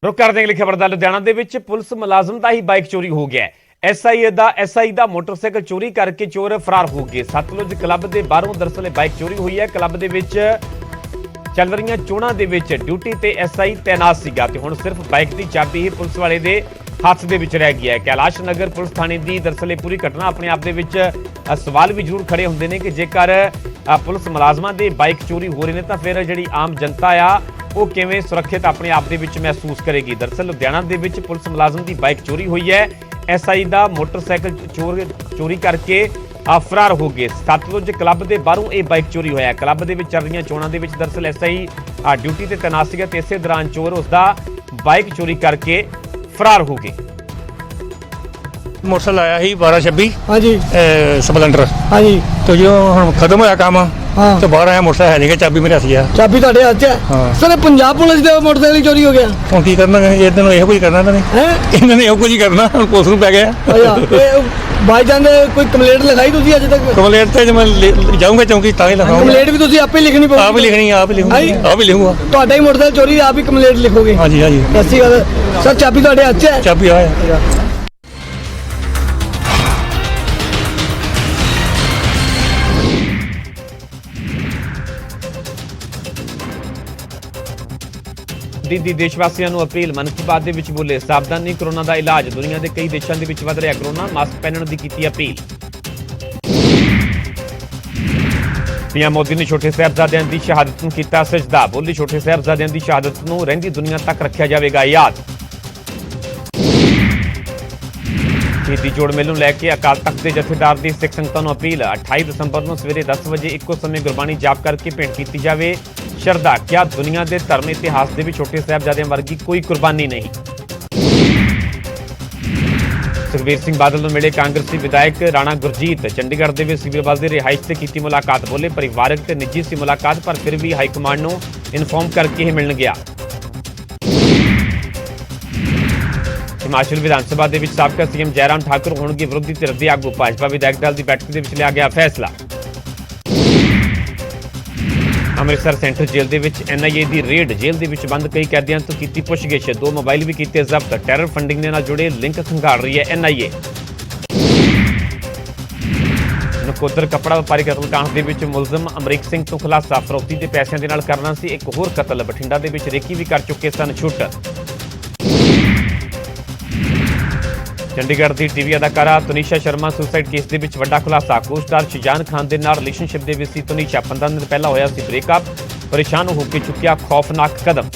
ਰੁਕ ਕਰਦੇ ਹਾਂ ਅਗਲੀ ਖਬਰ ਦਾ। ਲੁਧਿਆਣਾ ਦੇ ਵਿੱਚ ਪੁਲਿਸ ਮੁਲਾਜ਼ਮ ਦਾ ਹੀ ਬਾਈਕ ਚੋਰੀ ਹੋ ਗਿਆ। ਐਸਆਈ ਦਾ ਮੋਟਰਸਾਈਕਲ ਚੋਰੀ ਕਰਕੇ ਚੋਰ ਫਰਾਰ ਹੋ ਗਏ। ਸਤਲੁਜ ਕਲੱਬ ਦੇ ਬਾਹਰੋਂ ਦਰਅਸਲ ਬਾਈਕ ਚੋਰੀ ਹੋਈ ਹੈ। ਕਲੱਬ ਦੇ ਵਿੱਚ ਚੱਲ ਰਹੀਆਂ ਚੋਣਾਂ ਦੇ ਵਿੱਚ ਡਿਊਟੀ ਤੇ ਐਸਆਈ ਤੈਨਾਤ ਸੀਗਾ ਤੇ ਹੁਣ ਸਿਰਫ ਬਾਈਕ ਦੀ ਚਾਬੀ ਹੀ ਪੁਲਿਸ ਵਾਲੇ ਦੇ ਹੱਥ ਦੇ ਵਿੱਚ ਰਹਿ ਗਈ ਹੈ। ਕੈਲਾਸ਼ ਨਗਰ ਪੁਲਿਸ ਥਾਣੇ ਦੀ ਦਰਅਸਲ ਇਹ ਪੂਰੀ ਘਟਨਾ ਆਪਣੇ ਆਪ ਦੇ ਵਿੱਚ ਸਵਾਲ ਵੀ ਜ਼ਰੂਰ ਖੜੇ ਹੁੰਦੇ ਨੇ ਕਿ ਜੇਕਰ ਪੁਲਿਸ ਮੁਲਾਜ਼ਮਾਂ ਦੇ ਬਾਈਕ ਚੋਰੀ ਹੋ ਰਹੇ ਨੇ ਤਾਂ ਫਿਰ ਜਿਹੜੀ ਆਮ ਜਨਤਾ ਆ ਉਹ ਕਿਵੇਂ ਸੁਰੱਖਿਅਤ ਆਪਣੇ ਆਪ ਦੇ ਵਿੱਚ ਮਹਿਸੂਸ ਕਰੇਗੀ। ਦਰਅਸਲ ਲੁਧਿਆਣਾ ਦੇ ਵਿੱਚ ਪੁਲਿਸ ਮੁਲਾਜ਼ਮ ਦੀ ਬਾਈਕ ਚੋਰੀ ਹੋਈ ਹੈ। ਐਸਆਈ ਦਾ ਮੋਟਰਸਾਈਕਲ ਚੋਰੀ ਕਰਕੇ ਫਰਾਰ ਹੋ ਗਏ। ਸਤਲੁਜ ਕਲੱਬ ਦੇ ਬਾਹਰੋਂ ਇਹ ਬਾਈਕ ਚੋਰੀ ਹੋਇਆ। ਕਲੱਬ ਦੇ ਵਿੱਚ ਚੱਲ ਰਹੀਆਂ ਚੋਣਾਂ ਦੇ ਵਿੱਚ ਦਰਅਸਲ ਐਸਆਈ ਡਿਊਟੀ ਤੇ ਤੈਨਾਤ ਸੀਗਾ ਤੇ ਇਸੇ ਦੌਰਾਨ ਚੋਰ ਉਸਦਾ ਬਾਈਕ ਚੋਰੀ ਕਰਕੇ ਫਰਾਰ ਹੋ ਗਏ। मोटरसाइकिल आया ही 1226। हाँ जी स्पलेंडर। हाँ जी तो जो हम खत्म होया काम हाँ तो बाहर आया मोटरसाइकिल है नहीं कि चाबी मेरे हथ गया। चाबी ਤੁਹਾਡੇ ਹੱਥ 'ਚ ਹੈ हाँ ਸਰ ਪੰਜਾਬ ਪੁਲਿਸ ਦੇ ਮੋਟਰਸਾਈਕਲ ਚੋਰੀ ਹੋ ਗਿਆ ਹੁਣ ਕੀ ਕਰਨਾ ਇਹਨਾਂ ਨੂੰ ਇਹੋ ਕੁਝ ਕਰਨਾ ਇਹਨਾਂ ਨੇ ਹੈ ਇਹਨਾਂ ਨੇ ਇਹੋ ਕੁਝ ਹੀ ਕਰਨਾ ਹੁਣ ਪੁਲਿਸ ਨੂੰ ਪੈ ਗਿਆ। ਅੱਛਾ ਬਾਈ ਜਾਂਦੇ ਕੋਈ ਕੰਪਲੇਂਟ ਲਿਖਾਈ ਤੁਸੀਂ ਅੱਜ ਤੱਕ ਕੰਪਲੇਂਟ ਤੇ ਮੈਂ ਜਾਊਂਗਾ ਚੌਂਕੀ ਤਾਂ ਹੀ ਲਿਖਾਉਂਗਾ। ਕੰਪਲੇਂਟ ਵੀ ਤੁਸੀਂ ਆਪੇ ਲਿਖਣੀ ਪਊਗੀ ਆਪ ਹੀ ਲਿਖਣੀ ਆਪ ਹੀ ਲਿਖੂੰਗਾ ਆਪ ਹੀ ਲਿਖੂੰਗਾ। ਤੁਹਾਡਾ ਹੀ ਮੋਟਰਸਾਈਕਲ ਚੋਰੀ ਆਪ ਹੀ ਕੰਪਲੇਂਟ ਲਿਖੋਗੇ। ਹਾਂਜੀ ਹਾਂਜੀ ਐਸੀ ਗੱਲ ਸਰ ਚਾਬੀ ਤੁਹਾਡੇ ਹੱਥ 'ਚ ਹੈ। ਚਾਬੀ ਆਇਆ। ਦੀ ਦੇਸ਼ਵਾਸੀਆਂ ਨੂੰ ਅਪੀਲ। ਮਨ ਕੀ ਬਾਤ ਦੇ ਵਿੱਚ ਬੋਲੇ ਸਾਵਧਾਨੀ ਕੋਰੋਨਾ ਦਾ ਇਲਾਜ। ਦੁਨੀਆ ਦੇ ਕਈ ਦੇਸ਼ਾਂ ਦੇ ਵਿੱਚ ਵੱਧ ਰਿਹਾ ਕੋਰੋਨਾ, ਮਾਸਕ ਪਹਿਨਣ ਦੀ ਕੀਤੀ ਅਪੀਲ। ਪੀਐਮ ਮੋਦੀ ਨੇ ਛੋਟੇ ਸਾਹਿਬਜ਼ਾਦਿਆਂ ਦੀ ਸ਼ਹਾਦਤ ਨੂੰ ਕੀਤਾ ਸਜਦਾ। ਬੋਲੀ ਛੋਟੇ ਸਾਹਿਬਜ਼ਾਦਿਆਂ ਦੀ ਸ਼ਹਾਦਤ ਨੂੰ ਰਹਿੰਦੀ ਦੁਨੀਆ ਤੱਕ ਰੱਖਿਆ ਜਾਵੇਗਾ ਯਾਦ। ਸ਼ਹੀਦੀ ਜੋੜ ਮੇਲ ਨੂੰ ਲੈ ਕੇ ਅਕਾਲ ਤਖਤ ਦੇ ਜਥੇਦਾਰ ਦੀ ਸਿੱਖ ਸੰਗਤਾਂ ਨੂੰ ਅਪੀਲ। 28 ਦਸੰਬਰ ਨੂੰ ਸਵੇਰੇ 10 ਵਜੇ ਇੱਕੋ ਸਮੇਂ ਗੁਰਬਾਣੀ ਜਾਪ ਕਰਕੇ ਭੇਂਟ ਕੀਤੀ ਜਾਵੇ ਸ਼ਰਧਾ। ਕਿਹਾ ਦੁਨੀਆ ਦੇ ਧਰਮ ਇਤਿਹਾਸ ਦੇ ਵਿੱਚ ਛੋਟੇ ਸਾਹਿਬਜ਼ਾਦਿਆਂ ਵਰਗੀ ਕੋਈ ਕੁਰਬਾਨੀ ਨਹੀਂ। ਸੁਖਬੀਰ ਸਿੰਘ ਬਾਦਲ ਨੂੰ ਮਿਲੇ ਕਾਂਗਰਸੀ ਵਿਧਾਇਕ ਰਾਣਾ ਗੁਰਜੀਤ। ਚੰਡੀਗੜ੍ਹ ਦੇ ਵਿੱਚ ਸਿਵਲ ਦੇ ਰਿਹਾਇਸ਼ ਤੇ ਕੀਤੀ ਮੁਲਾਕਾਤ। ਬੋਲੇ ਪਰਿਵਾਰਕ ਤੇ ਨਿੱਜੀ ਸੀ ਮੁਲਾਕਾਤ ਪਰ ਫਿਰ ਵੀ ਹਾਈ ਕਮਾਂਡ ਨੂੰ ਇਨਫੋਰਮ ਕਰਕੇ ਹੀ ਮਿਲਣ ਗਿਆ। ਹਿਮਾਚਲ ਵਿਧਾਨ ਸਭਾ ਦੇ ਵਿੱਚ ਸਾਬਕਾ ਸੀਐਮ ਜੈਰਾਮ ਠਾਕੁਰ ਹੋਣਗੇ ਵਿਰੋਧੀ ਧਿਰ ਦੇ ਆਗੂ। ਭਾਜਪਾ ਵਿਧਾਇਕ ਦਲ ਦੀ ਬੈਠਕ ਦੇ ਵਿੱਚ ਲਿਆ ਗਿਆ ਫੈਸਲਾ। ਅੰਮ੍ਰਿਤਸਰ ਸੈਂਟਰਲ ਜੇਲ੍ਹ ਦੇ ਵਿੱਚ NIA ਦੀ ਰੇਡ। ਜੇਲ੍ਹ ਦੇ ਵਿੱਚ ਬੰਦ ਕਈ ਕੈਦੀਆਂ ਤੋਂ ਕੀਤੀ ਪੁੱਛਗਿੱਛ। 2 ਮੋਬਾਈਲ ਵੀ ਕੀਤੇ ਜ਼ਬਤ। ਟੈਰਰ ਫੰਡਿੰਗ ਦੇ ਨਾਲ ਜੁੜੇ ਲਿੰਕ ਖੰਗਾਲ ਰਹੀ ਹੈ NIA। ਨਕੋਦਰ ਕੱਪੜਾ ਵਪਾਰੀ ਕਤਲकांड ਦੇ ਵਿੱਚ ਮੁਲਜ਼ਮ ਅਮਰੀਕ ਸਿੰਘ ਤੋਂ ਖੁਲਾਸਾ। ਫਰੋਤੀ ਦੇ ਪੈਸਿਆਂ ਦੇ ਨਾਲ ਕਰਨਾ ਸੀ ਇੱਕ ਹੋਰ ਕਤਲ। ਬਠਿੰਡਾ ਦੇ ਵਿੱਚ ਰੇਕੀ ਵੀ ਕਰ ਚੁੱਕੇ ਸਨ ਛੁੱਟ। ਚੰਡੀਗੜ੍ਹ ਦੀ ਟੀਵੀ ਅਦਾਕਾਰਾ ਤੁਨੀਸ਼ਾ ਸ਼ਰਮਾ ਸੁਸਾਈਡ ਕੇਸ ਦੇ ਵਿੱਚ ਵੱਡਾ ਖੁਲਾਸਾ। ਕੋਸਟਾਰ ਸ਼ਿਜਾਨ ਖਾਨ ਦੇ ਨਾਲ ਰਿਲੇਸ਼ਨਸ਼ਿਪ ਦੇ ਵਿੱਚ ਸੀ ਤੁਨੀਸ਼ਾ। 15 ਦਿਨ ਪਹਿਲਾਂ ਹੋਇਆ ਸੀ ਬ੍ਰੇਕਅਪ। ਪਰੇਸ਼ਾਨ ਹੋ ਕੇ ਚੁੱਕਿਆ ਖੌਫਨਾਕ ਕਦਮ।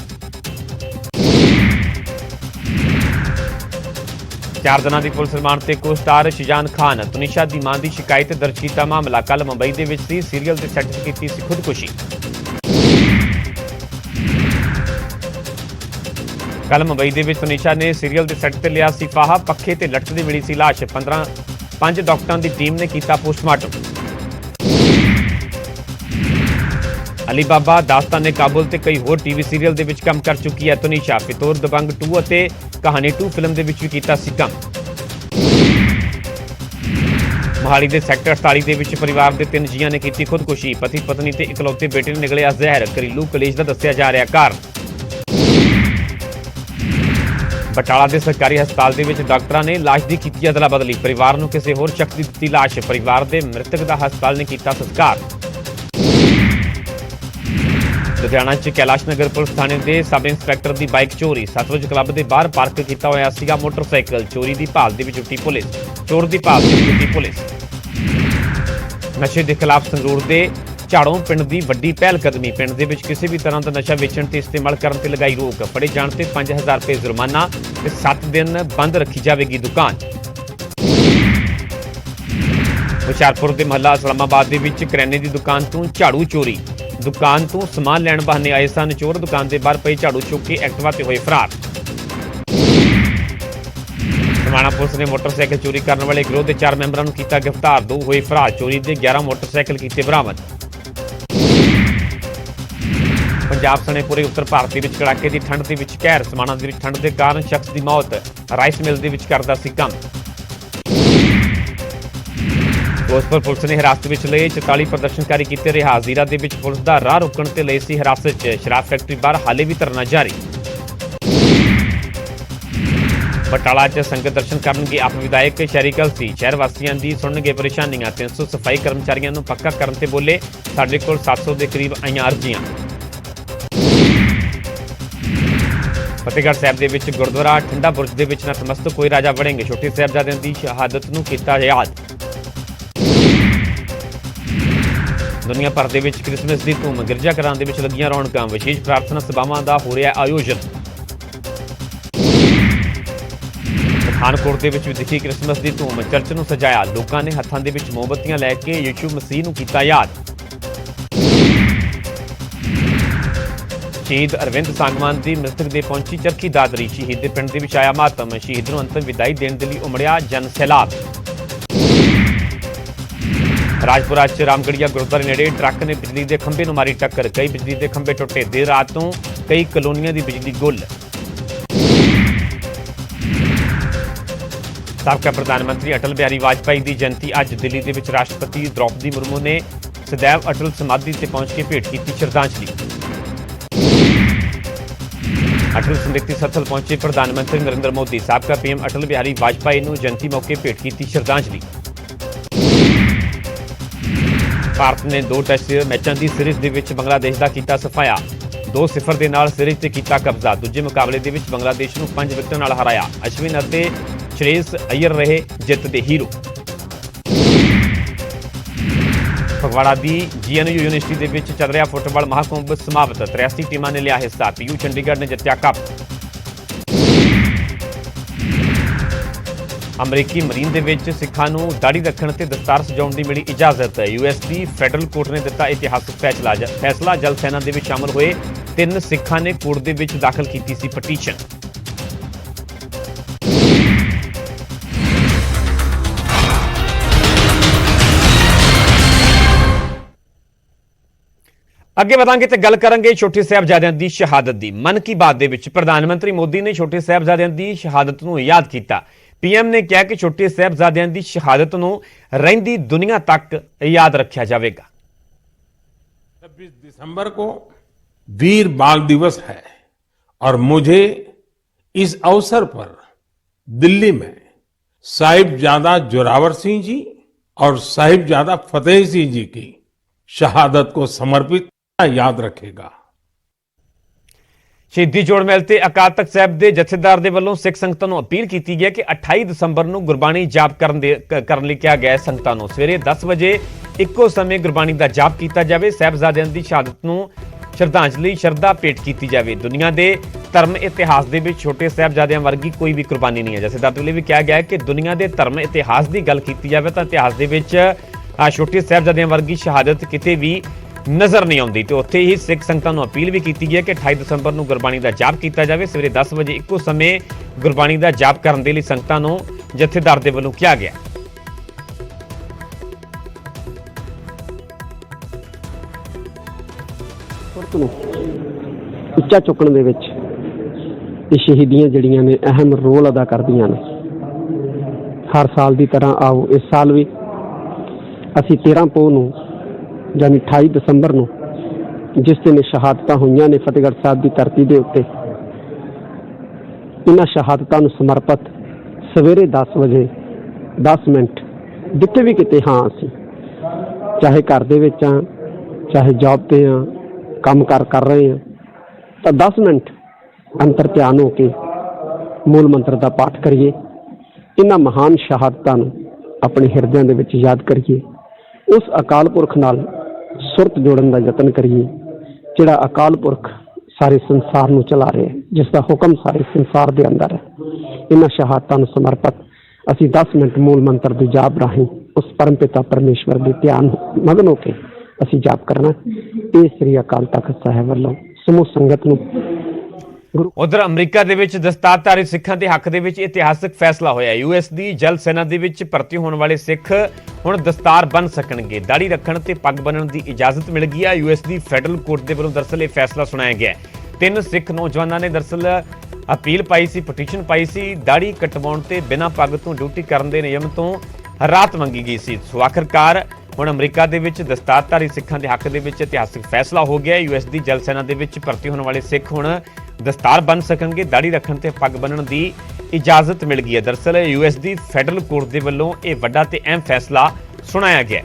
4 ਦਿਨਾਂ ਦੀ ਪੁਲਿਸ ਰਿਮਾਂਡ ਤੇ ਕੋਸਟਾਰ ਸ਼ਿਜਾਨ ਖਾਨ। ਤੁਨੀਸ਼ਾ ਦੀ ਮਾਂ ਦੀ ਸ਼ਿਕਾਇਤ ਦਰਜ ਕੀਤਾ ਮਾਮਲਾ। ਕੱਲ ਮੁੰਬਈ ਦੇ ਵਿੱਚ ਸੀ ਸੀਰੀਅਲ ਦੇ ਸੈੱਟ 'ਤੇ ਕੀਤੀ ਸੀ ਖੁਦਕੁਸ਼ੀ। ਕੱਲ ਮੁੰਬਈ ਦੇ ਵਿੱਚ ਤੁਨੀਸ਼ਾ ਨੇ ਸੀਰੀਅਲ ਦੇ ਸੈੱਟ ਤੇ ਲਿਆ ਸੀ ਫਾਹਾ। ਪੱਖੇ ਤੇ ਲਟਕਦੀ ਮਿਲੀ ਸੀ ਲਾਸ਼। 5 ਡਾਕਟਰਾਂ ਦੀ ਟੀਮ ਨੇ ਕੀਤਾ ਪੋਸਟਮਾਰਟਮ। ਅਲੀ ਬਾਬਾ, ਦਾਸਤਾਨੇ ਕਾਬੁਲ ਤੇ ਕਈ ਹੋਰ ਟੀਵੀ ਸੀਰੀਅਲ ਦੇ ਵਿੱਚ ਕੰਮ ਕਰ ਚੁੱਕੀ ਹੈ ਤੁਨੀਸ਼ਾ। ਫਿਤੌਰ ਦਬੰਗ 2 ਅਤੇ ਕਹਾਣੀ 2 ਫਿਲਮ ਦੇ ਵਿੱਚ ਵੀ ਕੀਤਾ ਸੀ ਕੰਮ। ਮੋਹਾਲੀ ਦੇ ਸੈਕਟਰ 48 ਦੇ ਵਿੱਚ ਪਰਿਵਾਰ ਦੇ 3 ਜੀਆਂ ਨੇ ਕੀਤੀ ਖੁਦਕੁਸ਼ੀ। ਪਤੀ ਪਤਨੀ ਤੇ ਇਕਲੌਤੇ ਬੇਟੇ ਨੇ ਨਿਕਲਿਆ ਜ਼ਹਿਰ। ਘਰੇਲੂ ਕਲੇਸ਼ ਦਾ ਦੱਸਿਆ ਜਾ ਰਿਹਾ ਕਾਰਨ। ਬਟਾਲਾ ਦੇ ਸਰਕਾਰੀ ਹਸਪਤਾਲ ਦੇ ਵਿੱਚ ਡਾਕਟਰਾਂ ਨੇ ਲਾਸ਼ ਦੀ ਕੀਤੀ ਅਦਲਾ ਬਦਲੀ। ਪਰਿਵਾਰ ਨੂੰ ਕਿਸੇ ਹੋਰ ਸ਼ਖਸ ਦੀ ਦਿੱਤੀ ਲਾਸ਼। ਪਰਿਵਾਰ ਦੇ ਮ੍ਰਿਤਕ ਦਾ ਹਸਪਤਾਲ ਨੇ ਕੀਤਾ ਸੰਸਕਾਰ। ਲੁਧਿਆਣਾ 'ਚ ਕੈਲਾਸ਼ ਨਗਰ ਪੁਲਿਸ ਥਾਣੇ ਦੇ ਸਬ ਇੰਸਪੈਕਟਰ ਦੀ ਬਾਈਕ ਚੋਰੀ। ਸਤਲੁਜ ਕਲੱਬ ਦੇ ਬਾਹਰ ਪਾਰਕ ਕੀਤਾ ਹੋਇਆ ਸੀਗਾ ਮੋਟਰਸਾਈਕਲ। ਚੋਰੀ ਦੀ ਭਾਲ ਦੇ ਵਿੱਚ ਉੱਠੀ ਪੁਲਿਸ। ਚੋਰ ਦੀ ਭਾਲ ਦੇ ਵਿੱਚ ਉੱਠੀ ਪੁਲਿਸ। ਨਸ਼ੇ ਦੇ ਖਿਲਾਫ ਸੰਗਰੂਰ ਦੇ ਝਾੜੋਂ ਪਿੰਡ ਦੀ ਵੱਡੀ ਪਹਿਲ ਕਦਮੀ। ਪਿੰਡ ਦੇ ਵਿੱਚ ਕਿਸੇ ਵੀ ਤਰ੍ਹਾਂ ਦਾ ਨਸ਼ਾ ਵੇਚਣ ਤੇ ਇਸਤੇਮਾਲ ਕਰਨ ਤੇ ਲਗਾਈ ਰੋਕ। ਫੜੇ ਜਾਣ ਤੇ 5000 ਰੁਪਏ ਜੁਰਮਾਨਾ ਤੇ 7 ਦਿਨ ਬੰਦ ਰੱਖੀ ਜਾਵੇਗੀ ਦੁਕਾਨ। ਹੁਸ਼ਿਆਰਪੁਰ ਦੇ ਮਹੱਲਾ ਇਸਲਾਮਾਬਾਦ ਦੇ ਵਿੱਚ ਕਰਿਆਨੇ ਦੀ ਦੁਕਾਨ ਤੋਂ ਝਾੜੂ ਚੋਰੀ। ਦੁਕਾਨ ਤੋਂ ਸਮਾਨ ਲੈਣ ਬਹਾਨੇ ਆਏ ਸਨ ਚੋਰ। ਦੁਕਾਨ ਦੇ ਬਾਹਰ ਪਏ ਝਾੜੂ ਚੁੱਕ ਕੇ ਐਕਟਿਵਾ ਤੇ ਹੋਏ ਫਰਾਰ। ਸਮਾਣਾ ਪੁਲਿਸ ਨੇ ਮੋਟਰਸਾਈਕਲ ਚੋਰੀ ਕਰਨ ਵਾਲੇ ਗਿਰੋਹ ਦੇ 4 ਮੈਂਬਰਾਂ ਨੂੰ ਕੀਤਾ ਗ੍ਰਿਫਤਾਰ। 2 ਹੋਏ ਫਰਾਰ। ਚੋਰੀ ਦੇ 11 ਮੋਟਰਸਾਈਕਲ ਕੀਤੇ ਬਰਾਮਦ। ਪੰਜਾਬ ਸਣੇ ਪੂਰੇ ਉੱਤਰ ਭਾਰਤ ਦੇ ਵਿੱਚ ਕੜਾਕੇ ਦੀ ਠੰਡ ਦੇ ਵਿੱਚ ਕਹਿਰ। ਸਮਾਣਾ ਦੇ ਵਿੱਚ ਠੰਡ ਦੇ ਕਾਰਨ ਸ਼ਖਸ ਦੀ ਮੌਤ। ਰਾਈਸ ਮਿਲ ਦੇ ਵਿੱਚ ਕਰਦਾ ਸੀ ਕੰਮ। ਫਿਰੋਜ਼ਪੁਰ ਪੁਲਿਸ ਨੇ ਹਿਰਾਸਤ ਵਿੱਚ ਲਏ 44 ਪ੍ਰਦਰਸ਼ਨਕਾਰੀ ਕੀਤੇ ਰਿਹਾ। ਜ਼ੀਰਾ ਦੇ ਵਿੱਚ ਪੁਲਿਸ ਦਾ ਰਾਹ ਰੋਕਣ ਤੇ ਲਏ ਸੀ ਹਿਰਾਸਤ 'ਚ। ਸ਼ਰਾਬ ਫੈਕਟਰੀ ਬਾਹਰ ਹਾਲੇ ਵੀ ਧਰਨਾ ਜਾਰੀ। ਬਟਾਲਾ 'ਚ ਸੰਗਤ ਦਰਸ਼ਨ ਕਰਨਗੇ ਆਪ ਵਿਧਾਇਕ ਸ਼ਹਿਰੀ ਕਲਸੀ। ਸ਼ਹਿਰ ਵਾਸੀਆਂ ਦੀ ਸੁਣਨਗੇ ਪਰੇਸ਼ਾਨੀਆਂ। 300 ਸਫਾਈ ਕਰਮਚਾਰੀਆਂ ਨੂੰ ਪੱਕਾ ਕਰਨ ਤੇ ਬੋਲੇ ਸਾਡੇ ਕੋਲ 700 ਦੇ ਕਰੀਬ ਆਈਆਂ ਅਰਜ਼ੀਆਂ। ਫਤਿਹਗੜ੍ਹ ਸਾਹਿਬ ਦੇ ਵਿੱਚ ਗੁਰਦੁਆਰਾ ਠੰਡਾ ਬੁਰਜ ਦੇ ਵਿੱਚ ਨਤਮਸਤਕ ਹੋਏ ਰਾਜਾ ਵੜਿੰਗ। ਛੋਟੇ ਸਾਹਿਬਜ਼ਾਦਿਆਂ ਦੀ ਸ਼ਹਾਦਤ ਨੂੰ ਕੀਤਾ ਯਾਦ। ਦੁਨੀਆ ਭਰ ਦੇ ਵਿੱਚ ਕ੍ਰਿਸਮਸ ਦੀ ਧੂਮ। ਗਿਰਜਾ ਘਰਾਂ ਦੇ ਵਿੱਚ ਲੱਗੀਆਂ ਰੌਣਕਾਂ। ਵਿਸ਼ੇਸ਼ ਪ੍ਰਾਰਥਨਾ ਸਭਾਵਾਂ ਦਾ ਹੋ ਰਿਹਾ ਆਯੋਜਨ। ਪਠਾਨਕੋਟ ਦੇ ਵਿੱਚ ਵੀ ਦਿਖੀ ਕ੍ਰਿਸਮਸ ਦੀ ਧੂਮ। ਚਰਚ ਨੂੰ ਸਜਾਇਆ। ਲੋਕਾਂ ਨੇ ਹੱਥਾਂ ਦੇ ਵਿੱਚ ਮੋਮਬੱਤੀਆਂ ਲੈ ਕੇ ਯਿਸੂ ਮਸੀਹ ਨੂੰ ਕੀਤਾ ਯਾਦ। ਸ਼ਹੀਦ ਅਰਵਿੰਦ ਸਾਂਗਵਾਨ ਦੀ ਮ੍ਰਿਤਕ ਦੇ ਪਹੁੰਚੀ ਚਰਖੀ ਦਾਦਰੀ। ਸ਼ਹੀਦ ਦੇ ਪਿੰਡ ਦੇ ਵਿੱਚ ਆਇਆ ਮਾਤਮ। ਸ਼ਹੀਦ ਨੂੰ ਅੰਤਿਮ ਵਿਦਾਈ ਦੇਣ ਦੇ ਲਈ ਉਮੜਿਆ ਜਨ ਸੈਲਾਬ। ਰਾਜਪੁਰਾ 'ਚ ਰਾਮਗੜੀਆ ਗੁਰਦੁਆਰੇ ਨੇੜੇ ਟਰੱਕ ਨੇ ਬਿਜਲੀ ਦੇ ਖੰਭੇ ਨੂੰ ਮਾਰੀ ਟੱਕਰ। ਕਈ ਬਿਜਲੀ ਦੇ ਖੰਭੇ ਟੁੱਟੇ। ਦੇਰ ਰਾਤ ਤੋਂ ਕਈ ਕਲੋਨੀਆਂ ਦੀ ਬਿਜਲੀ ਗੁੱਲ। ਸਾਬਕਾ ਪ੍ਰਧਾਨ ਮੰਤਰੀ ਅਟਲ ਬਿਹਾਰੀ ਵਾਜਪਾਈ ਦੀ ਜਯੰਤੀ ਅੱਜ। ਦਿੱਲੀ ਦੇ ਵਿੱਚ ਰਾਸ਼ਟਰਪਤੀ ਦ੍ਰੌਪਦੀ ਮੁਰਮੂ ਨੇ ਸदैव ਅਟਲ ਸਮਾਧੀ ਤੇ ਪਹੁੰਚ ਕੇ ਭੇਟ ਕੀਤੀ ਸ਼ਰਧਾਂਜਲੀ। ਅਟਲ ਸਮ੍ਰਿਤੀ ਸਥਲ ਪਹੁੰਚੇ ਪ੍ਰਧਾਨ ਮੰਤਰੀ ਨਰਿੰਦਰ ਮੋਦੀ। ਸਾਬਕਾ ਪੀਐਮ ਅਟਲ ਬਿਹਾਰੀ ਵਾਜਪਾਈ ਨੂੰ ਜਯੰਤੀ ਮੌਕੇ ਭੇਟ ਕੀਤੀ ਸ਼ਰਧਾਂਜਲੀ। ਭਾਰਤ ਨੇ 2 ਟੈਸਟ ਮੈਚਾਂ ਦੀ ਸੀਰੀਜ਼ ਦੇ ਵਿੱਚ ਬੰਗਲਾਦੇਸ਼ ਦਾ ਕੀਤਾ ਸਫਾਇਆ। 2-0 ਦੇ ਨਾਲ ਸੀਰੀਜ਼ ਤੇ ਕੀਤਾ ਕਬਜ਼ਾ। ਦੂਜੇ ਮੁਕਾਬਲੇ ਦੇ ਵਿੱਚ ਬੰਗਲਾਦੇਸ਼ ਨੂੰ 5 ਵਿਕਟਾਂ ਨਾਲ ਹਰਾਇਆ। ਅਸ਼ਵਿਨ ਅਤੇ ਸ਼੍ਰੇਯਸ ਅਯਰ ਰਹੇ ਜਿੱਤ ਦੇ ਹੀਰੋ। ਫਗਵਾੜਾ ਦੀ ਜੀਐਨਯੂ ਯੂਨੀਵਰਸਿਟੀ ਦੇ ਵਿੱਚ ਚੱਲ ਰਿਹਾ ਫੁੱਟਬਾਲ ਮਹਾਕੁੰਭ ਸਮਾਪਤ। 83 ਟੀਮਾਂ ਨੇ ਲਿਆ ਹਿੱਸਾ। ਪੀਯੂ ਚੰਡੀਗੜ੍ਹ ਨੇ ਜਿੱਤਿਆ ਕੱਪ। ਅਮਰੀਕੀ ਮਰੀਨ ਦੇ ਵਿੱਚ ਸਿੱਖਾਂ ਨੂੰ ਦਾੜੀ ਰੱਖਣ ਤੇ ਦਸਤਾਰ ਸਜਾਉਣ ਦੀ ਮਿਲੀ ਇਜਾਜ਼ਤ। ਯੂਐਸ ਦੀ ਫੈਡਰਲ ਕੋਰਟ ਨੇ ਦਿੱਤਾ ਇਤਿਹਾਸਕ ਫੈਸਲਾ। ਜਲ ਸੈਨਾ ਦੇ ਵਿੱਚ ਸ਼ਾਮਲ ਹੋਏ 3 ਸਿੱਖਾਂ ਨੇ ਕੋਰਟ ਦੇ ਵਿੱਚ ਦਾਖਲ ਕੀਤੀ ਸੀ ਪਟੀਸ਼ਨ। ਅੱਗੇ ਵਧਾਂਗੇ ਤੇ ਗੱਲ ਕਰਾਂਗੇ ਛੋਟੇ ਸਾਹਿਬਜ਼ਾਦਿਆਂ ਦੀ ਸ਼ਹਾਦਤ ਦੀ। ਮਨ ਕੀ ਬਾਤ ਦੇ ਵਿੱਚ ਪ੍ਰਧਾਨ ਮੰਤਰੀ ਮੋਦੀ ਨੇ ਛੋਟੇ ਸਾਹਿਬਜ਼ਾਦਿਆਂ ਦੀ ਸ਼ਹਾਦਤ ਨੂੰ ਯਾਦ ਕੀਤਾ। ਪੀਐਮ ਨੇ ਕਿਹਾ ਕਿ ਛੋਟੇ ਸਾਹਿਬਜ਼ਾਦਿਆਂ ਦੀ ਸ਼ਹਾਦਤ ਨੂੰ ਰਹਿੰਦੀ ਦੁਨੀਆ ਤੱਕ याद रखा जाएगा। 26 दिसंबर को वीर बाल दिवस है और मुझे इस अवसर पर दिल्ली में साहिबजादा जोरावर सिंह जी और साहिबजादा फतेह सिंह जी की शहादत को समर्पित याद रखेगा। ਸ਼ਹੀਦੀ ਜੋੜ ਮੇਲ ਤੇ ਅਕਾਲ ਤਖਤ ਸਾਹਿਬ ਦੇ ਜਥੇਦਾਰ ਦੇ ਵੱਲੋਂ ਸਿੱਖ ਸੰਗਤਾਂ ਨੂੰ ਅਪੀਲ ਕੀਤੀ ਗਈ ਹੈ ਕਿ 28 ਦਸੰਬਰ ਨੂੰ ਗੁਰਬਾਣੀ ਜਾਪ ਕਰਨ ਲਈ ਕਿਹਾ ਗਿਆ ਹੈ। ਸੰਗਤਾਂ ਨੂੰ ਸਵੇਰੇ 10 ਵਜੇ ਇੱਕੋ ਸਮੇਂ ਗੁਰਬਾਣੀ ਦਾ ਜਾਪ ਕੀਤਾ ਜਾਵੇ। ਸਾਹਿਬਜ਼ਾਦਿਆਂ ਦੀ ਸ਼ਹਾਦਤ ਨੂੰ ਸ਼ਰਧਾਂਜਲੀ ਸ਼ਰਧਾ ਭੇਟ ਕੀਤੀ ਜਾਵੇ। ਦੁਨੀਆ ਦੇ ਧਰਮ ਇਤਿਹਾਸ ਦੇ ਵਿੱਚ ਛੋਟੇ ਸਾਹਿਬਜ਼ਾਦਿਆਂ ਵਰਗੀ ਕੋਈ ਵੀ ਕੁਰਬਾਨੀ ਨਹੀਂ ਹੈ। ਜਥੇਦਾਰ ਵੱਲੋਂ ਵੀ ਕਿਹਾ ਗਿਆ ਹੈ ਕਿ ਦੁਨੀਆ ਦੇ ਧਰਮ ਇਤਿਹਾਸ ਦੀ ਗੱਲ ਕੀਤੀ ਜਾਵੇ ਤਾਂ ਇਤਿਹਾਸ ਦੇ ਵਿੱਚ ਛੋਟੇ ਸਾਹਿਬਜ਼ਾਦਿਆਂ ਵਰਗੀ ਸ਼ਹਾਦਤ ਕਿਤੇ ਵੀ ਨਜ਼ਰ ਨਹੀਂ ਆਉਂਦੀ। ਤੇ ਉੱਥੇ ਹੀ ਸਿੱਖ ਸੰਗਤਾਂ ਨੂੰ ਅਪੀਲ ਵੀ ਕੀਤੀ ਗਈ ਹੈ ਕਿ 28 ਦਸੰਬਰ ਨੂੰ ਗੁਰਬਾਣੀ ਦਾ ਜਾਪ ਕੀਤਾ ਜਾਵੇ। ਸਵੇਰੇ 10 ਵਜੇ ਇੱਕੋ ਸਮੇਂ ਗੁਰਬਾਣੀ ਦਾ ਜਾਪ ਕਰਨ ਦੇ ਲਈ ਸੰਗਤਾਂ ਨੂੰ ਜਥੇਦਾਰ ਦੇ ਵੱਲੋਂ ਕਿਹਾ ਗਿਆ। ਉੱਚਾ ਚੁੱਕਣ ਦੇ ਵਿੱਚ ਇਹ ਸ਼ਹੀਦੀਆਂ ਜਿਹੜੀਆਂ ਨੇ ਅਹਿਮ ਰੋਲ ਅਦਾ ਕਰਦੀਆਂ ਨੇ। ਹਰ ਸਾਲ ਦੀ ਤਰ੍ਹਾਂ ਆਓ ਇਸ ਸਾਲ ਵੀ ਅਸੀਂ 13 ਪੋਹ ਨੂੰ ਯਾਨੀ 28 ਦਸੰਬਰ ਨੂੰ ਜਿਸ ਦਿਨ ਸ਼ਹਾਦਤਾਂ ਹੋਈਆਂ ਨੇ ਫਤਿਹਗੜ੍ਹ ਸਾਹਿਬ ਦੀ ਧਰਤੀ ਦੇ ਉੱਤੇ, ਇਹਨਾਂ ਸ਼ਹਾਦਤਾਂ ਨੂੰ ਸਮਰਪਿਤ ਸਵੇਰੇ 10 ਵਜੇ 10 ਮਿੰਟ ਜਿੱਥੇ ਵੀ ਕਿਤੇ ਹਾਂ ਅਸੀਂ ਚਾਹੇ ਘਰ ਦੇ ਵਿੱਚ ਹਾਂ, ਚਾਹੇ ਜੌਬ ਤੇ ਹਾਂ, ਕੰਮ ਕਰ ਰਹੇ ਹਾਂ, ਤਾਂ 10 ਮਿੰਟ ਅੰਤਰ ਧਿਆਨ ਹੋ ਕੇ ਮੂਲ ਮੰਤਰ ਦਾ ਪਾਠ ਕਰੀਏ। ਇਹਨਾਂ ਮਹਾਨ ਸ਼ਹਾਦਤਾਂ ਨੂੰ ਆਪਣੇ ਹਿਰਦਿਆਂ ਦੇ ਵਿੱਚ ਯਾਦ ਕਰੀਏ। ਉਸ ਅਕਾਲ ਪੁਰਖ ਨਾਲ ਸੁਰਤ ਜੋੜਨ ਦਾ ਯਤਨ ਕਰੀਏ ਜਿਹੜਾ ਅਕਾਲ ਪੁਰਖ ਸਾਰੇ ਸੰਸਾਰ ਨੂੰ ਚਲਾ ਰਿਹਾ ਹੈ, ਜਿਸ ਦਾ ਹੁਕਮ ਸਾਰੇ ਸੰਸਾਰ ਦੇ ਅੰਦਰ ਹੈ। ਇਹਨਾਂ ਸ਼ਹਾਦਤਾਂ ਨੂੰ ਸਮਰਪਿਤ ਅਸੀਂ 10 ਮਿੰਟ ਮੂਲ ਮੰਤਰ ਦੇ ਜਾਪ ਰਾਹੀਂ ਉਸ ਪਰਮਪਿਤਾ ਪਰਮੇਸ਼ਵਰ ਦੇ ਧਿਆਨ ਮਗਨ ਹੋ ਕੇ ਅਸੀਂ ਜਾਪ ਕਰਨਾ। ਇਹ ਸ੍ਰੀ ਅਕਾਲ ਤਖਤ ਸਾਹਿਬ ਵੱਲੋਂ ਸਮੂਹ ਸੰਗਤ ਨੂੰ ਉਧਰ ਅਮਰੀਕਾ ਦੇ ਵਿੱਚ ਦਸਤਾਰਧਾਰੀ ਸਿੱਖਾਂ ਦੇ ਹੱਕ ਦੇ ਵਿੱਚ ਇਤਿਹਾਸਕ ਫੈਸਲਾ ਹੋਇਆ। ਯੂਐਸ ਦੀ ਜਲ ਸੈਨਾ ਦੇ ਵਿੱਚ ਭਰਤੀ ਹੋਣ ਵਾਲੇ ਸਿੱਖ ਹੁਣ ਦਸਤਾਰ ਬੰਨ੍ਹ ਸਕਣਗੇ। ਦਾੜੀ ਰੱਖਣ ਤੇ ਪੱਗ ਬੰਨ੍ਹਣ ਦੀ ਇਜਾਜ਼ਤ ਮਿਲ ਗਈ ਹੈ। ਯੂਐਸ ਦੀ ਫੈਡਰਲ ਕੋਰਟ ਦੇ ਵੱਲੋਂ ਦਰਅਸਲ ਇਹ ਫੈਸਲਾ ਸੁਣਾਇਆ ਗਿਆ। 3 ਸਿੱਖ ਨੌਜਵਾਨਾਂ ਨੇ ਦਰਅਸਲ ਅਪੀਲ ਪਾਈ ਸੀ, ਪਟੀਸ਼ਨ ਪਾਈ ਸੀ। ਦਾੜੀ ਕਟਵਾਉਣ ਤੇ ਬਿਨਾਂ ਪੱਗ ਤੋਂ ਡਿਊਟੀ ਕਰਨ ਦੇ ਨਿਯਮ ਤੋਂ ਰਾਹਤ ਮੰਗੀ ਗਈ ਸੀ। ਸੋ ਆਖਰਕਾਰ ਹੁਣ ਅਮਰੀਕਾ ਦੇ ਵਿੱਚ ਦਸਤਾਰਧਾਰੀ ਸਿੱਖਾਂ ਦੇ ਹੱਕ ਦੇ ਵਿੱਚ ਇਤਿਹਾਸਕ ਫੈਸਲਾ ਹੋ ਗਿਆ। ਯੂਐਸ ਦੀ ਜਲ ਸੈਨਾ ਦੇ ਵਿੱਚ ਭਰਤੀ ਹੋਣ ਵਾਲੇ ਸਿੱਖ ਹੁਣ ਦਸਤਾਰ ਬੰਨ੍ਹ ਸਕਣਗੇ। ਦਾੜੀ ਰੱਖਣ ਤੇ ਪੱਗ ਬੰਨ੍ਹਣ ਦੀ ਇਜਾਜ਼ਤ ਮਿਲ ਗਈ ਹੈ। ਦਰਅਸਲ ਯੂਐਸ ਦੀ ਫੈਡਰਲ ਕੋਰਟ ਦੇ ਵੱਲੋਂ ਇਹ ਵੱਡਾ ਤੇ ਅਹਿਮ ਫੈਸਲਾ ਸੁਣਾਇਆ ਗਿਆ।